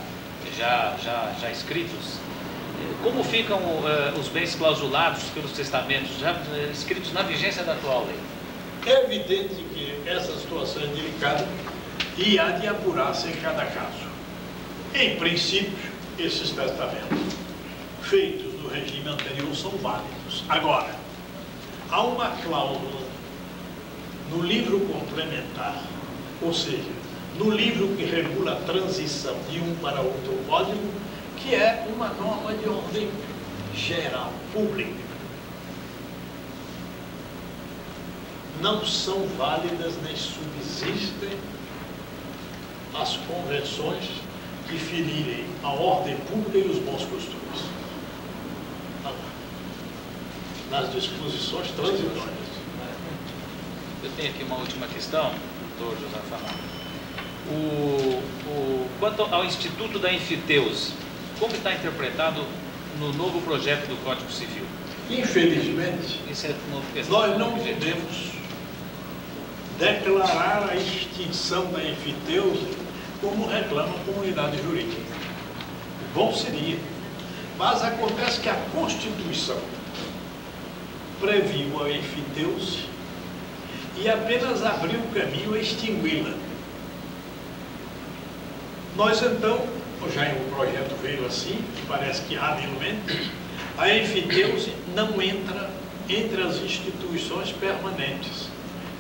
escritos, como ficam os bens clausulados pelos testamentos já escritos na vigência da atual lei? É evidente que essa situação é delicada e há de apurar-se em cada caso. Em princípio, esses testamentos feitos no regime anterior são válidos. Agora, há uma cláusula no livro complementar, ou seja, no livro que regula a transição de um para outro código, que é uma norma de ordem geral, pública. Não são válidas nem subsistem as convenções que ferirem a ordem pública e os bons costumes. Nas disposições transitórias. Eu tenho aqui uma última questão, doutor José Fernando. Quanto ao Instituto da Enfiteuse, como está interpretado no novo projeto do Código Civil? Infelizmente, nós não podemos declarar a extinção da enfiteuse como reclama a comunidade jurídica. Bom seria, mas acontece que a Constituição previu a enfiteuse e apenas abriu o caminho a extingui-la. Nós então, já o projeto veio assim, parece que habilmente, a enfiteuse não entra entre as instituições permanentes,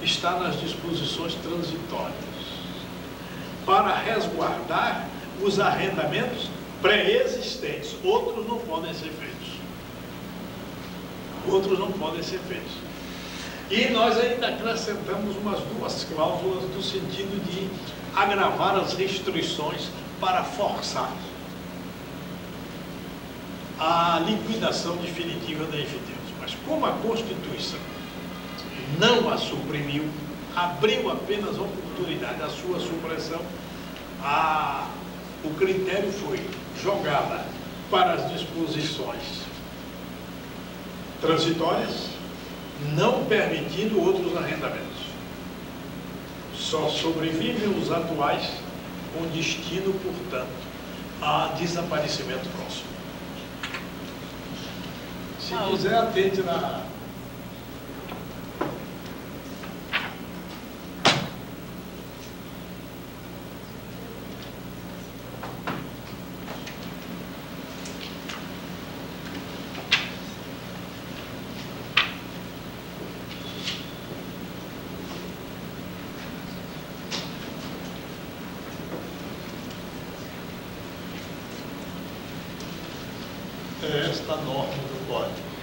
está nas disposições transitórias, para resguardar os arrendamentos pré-existentes. Outros não podem ser feitos. Outros não podem ser feitos. E nós ainda acrescentamos umas duas cláusulas no sentido de agravar as restrições para forçar a liquidação definitiva da enfiteuse. Mas como a Constituição não a suprimiu, abriu apenas a oportunidade da sua supressão, o critério foi jogada para as disposições transitórias, não permitindo outros arrendamentos. Só sobrevivem os atuais, com destino, portanto, a desaparecimento próximo. Se quiser, atente na... esta norma do Código.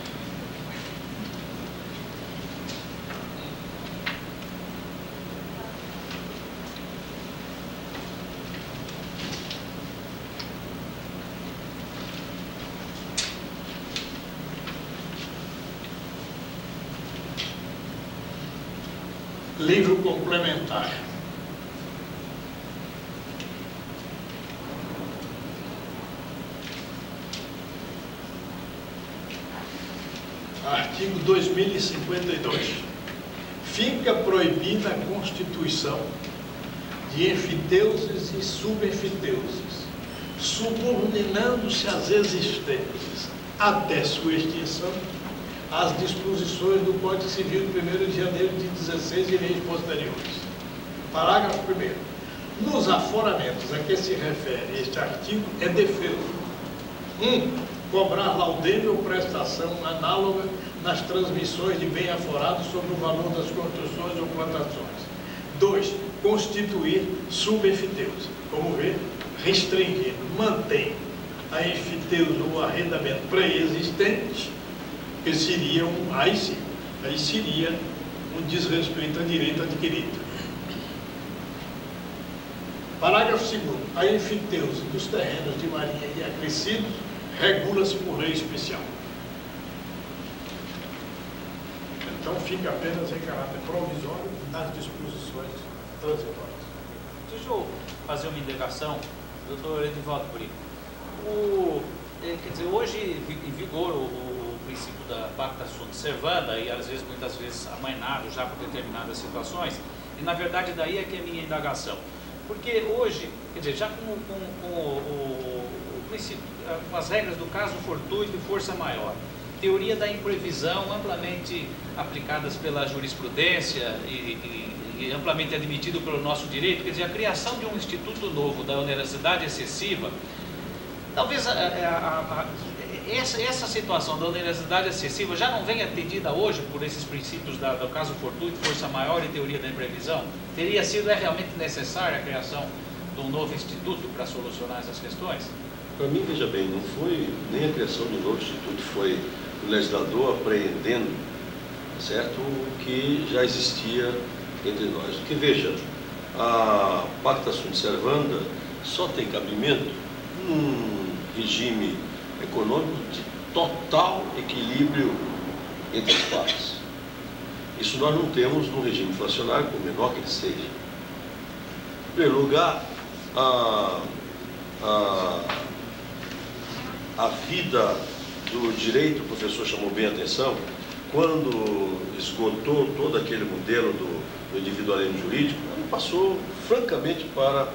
Livro complementar. Artigo 2052. Fica proibida a constituição de enfiteuses e subenfiteuses, subordinando-se às existentes, até sua extinção, às disposições do Código Civil de 1º de janeiro de 16 e leis posteriores. Parágrafo 1º. Nos aforamentos a que se refere este artigo é defeso. 1. Cobrar laudêmio ou prestação análoga nas transmissões de bem aforado sobre o valor das construções ou plantações. 2. Constituir subenfiteuse. Como vê, restringindo, mantém a enfiteuse ou arrendamento pré-existente, que seria aí seria um desrespeito a direito adquirido. Parágrafo 2º. A enfiteuse dos terrenos de marinha e acrescidos regula-se por lei especial. Então fica apenas em caráter provisório nas disposições transitórias. Deixa eu fazer uma indagação, doutor Edivaldo Brito. Quer dizer, hoje em vigor o princípio da pacta sunt servanda, e às vezes, muitas vezes, amainado já por determinadas situações, E na verdade daí é que é a minha indagação. Porque hoje, quer dizer, já com as regras do caso fortuito e força maior, teoria da imprevisão amplamente aplicadas pela jurisprudência e amplamente admitido pelo nosso direito, quer dizer, a criação de um instituto novo da onerosidade excessiva, talvez essa situação da onerosidade excessiva já não venha atendida hoje por esses princípios do caso fortuito, força maior e teoria da imprevisão? Teria sido realmente necessária a criação de um novo instituto para solucionar essas questões? Para mim, veja bem, não foi nem a criação de um novo instituto, foi o legislador apreendendo, certo, o que já existia entre nós. Porque, veja, a pacta sunt servanda só tem cabimento num regime econômico de total equilíbrio entre as partes. Isso nós não temos no regime inflacionário, por menor que ele seja. Em primeiro lugar, a vida do direito, o professor chamou bem a atenção, quando esgotou todo aquele modelo do individualismo jurídico, ele passou francamente para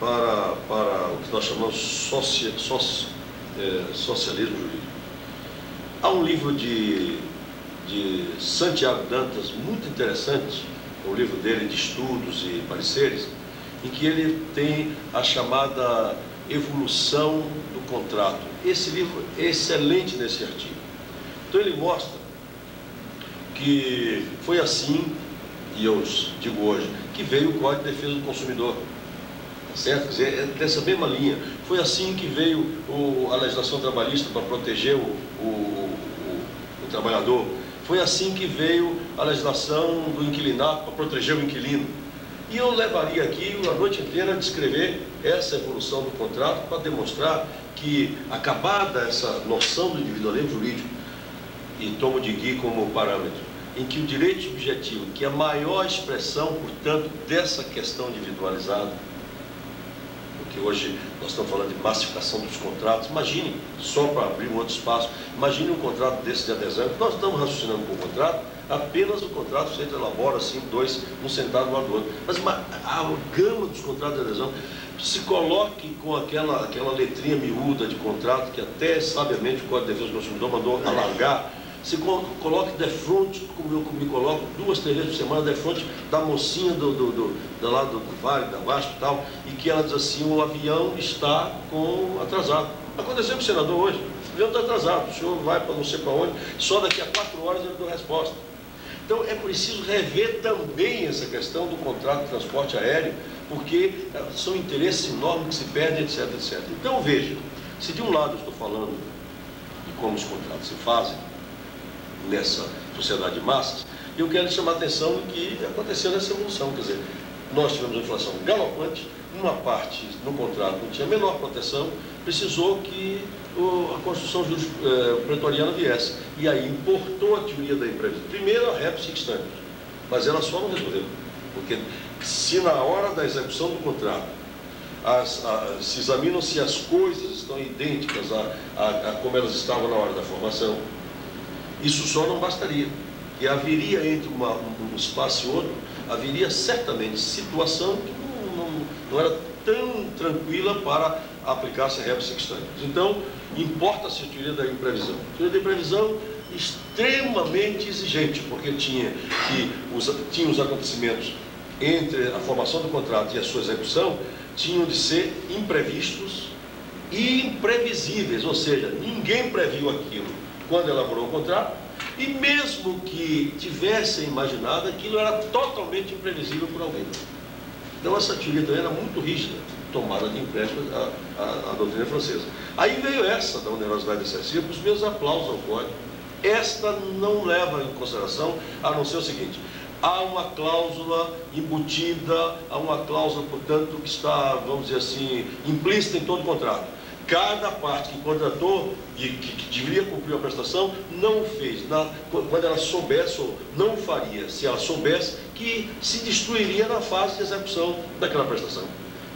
o que nós chamamos socialismo jurídico. Há um livro de Santiago Dantas muito interessante, o livro dele de estudos e pareceres, em que ele tem a chamada evolução do contrato. Esse livro é excelente nesse artigo. Então ele mostra que foi assim, e eu digo hoje, que veio o Código de Defesa do Consumidor. Certo? Quer dizer, é dessa mesma linha. Foi assim que veio a legislação trabalhista para proteger o trabalhador. Foi assim que veio a legislação do inquilinato para proteger o inquilino. E eu levaria aqui a noite inteira a descrever essa evolução do contrato para demonstrar que, acabada essa noção do individualismo jurídico, e tomo de Gui como parâmetro, em que o direito subjetivo, que é a maior expressão, portanto, dessa questão individualizada, porque hoje nós estamos falando de massificação dos contratos, imagine, só para abrir um outro espaço, imagine um contrato desse de adesão, nós estamos raciocinando com o contrato, apenas o contrato você elabora assim, dois, um sentado do lado do outro, mas a gama dos contratos de adesão, se coloque com aquela letrinha miúda de contrato, que até sabiamente o Código de Defesa do Consumidor mandou alargar, se coloque defronte, como eu me coloco 2, 3 vezes por semana, defronte da mocinha do lado do Vale, da Vasco e tal, e que ela diz assim, o avião está atrasado. Aconteceu com o senador hoje, o avião está atrasado, o senhor vai para não sei para onde, só daqui a 4 horas ele deu resposta. Então é preciso rever também essa questão do contrato de transporte aéreo, porque são interesses enormes que se perdem, etc, etc. Então veja, se de um lado eu estou falando de como os contratos se fazem, nessa sociedade de massas, eu quero chamar a atenção do que aconteceu nessa evolução. Quer dizer, nós tivemos uma inflação galopante, uma parte no contrato não tinha a menor proteção, precisou que a Constituição pretoriana viesse. E aí importou a teoria da imprevisão. Primeiro a Rep Sixtante, mas ela só não resolveu. Porque se na hora da execução do contrato se examinam se as coisas estão idênticas a como elas estavam na hora da formação, isso só não bastaria. E haveria entre um espaço e outro, haveria certamente situação que não era tão tranquila para aplicar-se a Rep Sixtante. Então, importa-se a teoria da imprevisão. A teoria da imprevisão extremamente exigente, porque tinha os acontecimentos entre a formação do contrato e a sua execução, tinham de ser imprevistos e imprevisíveis, ou seja, ninguém previu aquilo quando elaborou o contrato, e mesmo que tivessem imaginado, aquilo era totalmente imprevisível por alguém. Então essa teoria também era muito rígida, tomada de empréstimo a doutrina francesa. Aí veio essa da onerosidade excessiva, os meus aplausos ao código. Esta não leva em consideração, a não ser o seguinte: há uma cláusula embutida, há uma cláusula, portanto, que está, vamos dizer assim, implícita em todo o contrato. Cada parte que contratou e que deveria cumprir a prestação, não fez. Quando ela soubesse, ou não faria, se ela soubesse, que se destruiria na fase de execução daquela prestação.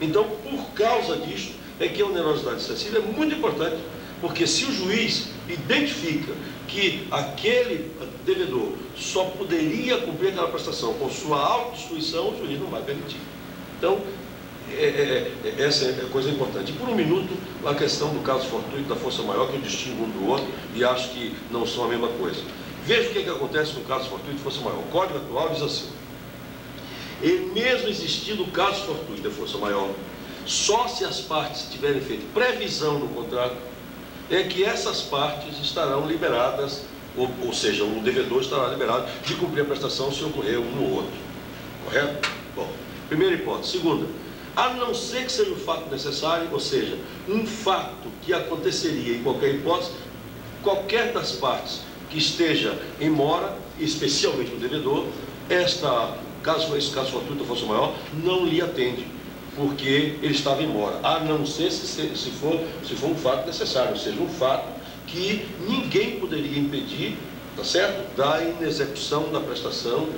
Então, por causa disso, é que a onerosidade excessiva é muito importante Porque se o juiz identifica que aquele devedor só poderia cumprir aquela prestação com sua autodestruição, o juiz não vai permitir. Então, essa é a coisa importante. E por um minuto, a questão do caso fortuito da força maior, que eu distingo um do outro e acho que não são a mesma coisa. Veja o que acontece no caso fortuito de força maior. O Código atual diz assim: e mesmo existindo o caso fortuito da força maior, só se as partes tiverem feito previsão no contrato, é que essas partes estarão liberadas, ou seja, o devedor estará liberado de cumprir a prestação se ocorrer um ou outro. Correto? Bom, primeira hipótese. Segunda, a não ser que seja um fato necessário, ou seja, um fato que aconteceria em qualquer hipótese, qualquer das partes que esteja em mora, especialmente o devedor, esse caso fortuito da força maior não lhe atende, porque ele estava em mora, a não ser se for um fato necessário, ou seja, um fato que ninguém poderia impedir, tá certo? Da inexecução da prestação,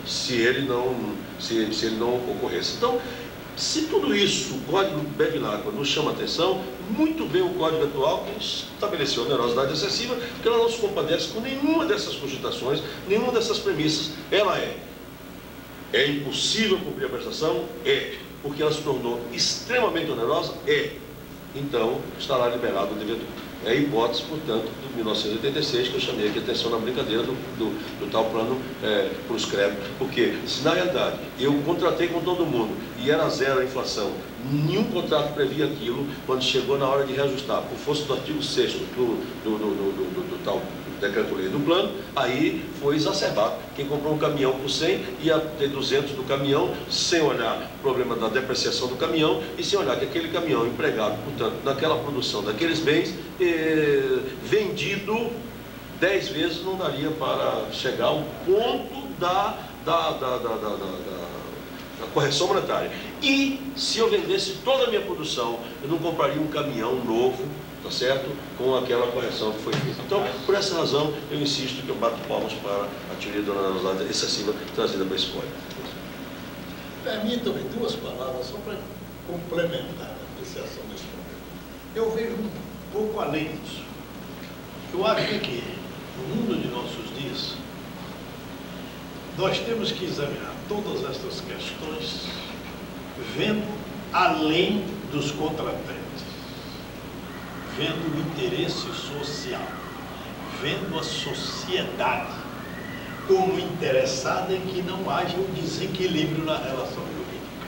se ele não ocorresse. Então, se tudo isso o Código bebe na água nos chama a atenção, muito bem o Código atual que estabeleceu a onerosidade excessiva, porque ela não se compadece com nenhuma dessas cogitações, nenhuma dessas premissas. Ela é impossível cumprir a prestação? É. Porque ela se tornou extremamente onerosa? É. Então, estará liberado o devedor. É a hipótese, portanto, do 1986, que eu chamei aqui a atenção na brincadeira do tal plano para os créditos. Porque, se na realidade eu contratei com todo mundo e era zero a inflação, nenhum contrato previa aquilo, quando chegou na hora de reajustar, por força do artigo 6º do tal decreto-lei do plano, aí foi exacerbado. Quem comprou um caminhão por 100 ia ter 200 do caminhão, sem olhar o problema da depreciação do caminhão e sem olhar que aquele caminhão empregado, portanto, naquela produção daqueles bens, vendido 10 vezes não daria para chegar ao ponto da correção monetária. E se eu vendesse toda a minha produção, eu não compraria um caminhão novo, tá certo? Com aquela correção que foi feita. Então, por essa razão, eu insisto que eu bato palmas para a teoria da onerosidade excessiva trazida para esse código. Permitam-me duas palavras só para complementar a apreciação desse problema. Eu vejo um pouco além disso. Eu acho que no mundo de nossos dias, nós temos que examinar todas estas questões vendo além dos contratantes, vendo o interesse social, vendo a sociedade como interessada em que não haja um desequilíbrio na relação jurídica.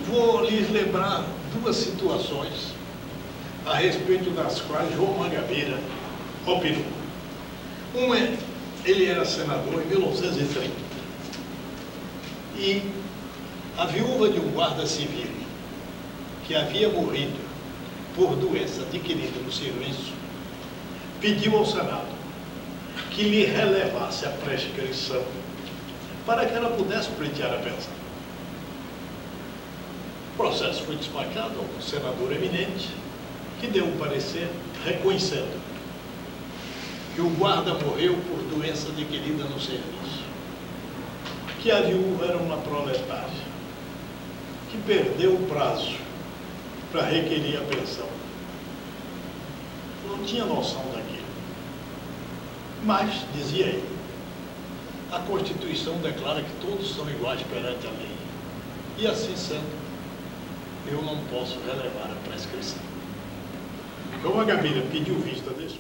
Vou lhes lembrar duas situações a respeito das quais João Mangabeira opinou. Uma é, ele era senador em 1930 e a viúva de um guarda civil que havia morrido por doença adquirida no serviço pediu ao Senado que lhe relevasse a prescrição para que ela pudesse pleitear a pensão. O processo foi despachado a um senador eminente que deu um parecer reconhecendo que o guarda morreu por doença adquirida no serviço, que a viúva era uma proletária, que perdeu o prazo para requerer a pensão. Não tinha noção daquilo. Mas, dizia ele, a Constituição declara que todos são iguais perante a lei. E assim sendo, eu não posso relevar a prescrição. Como a Gabeira pediu vista desse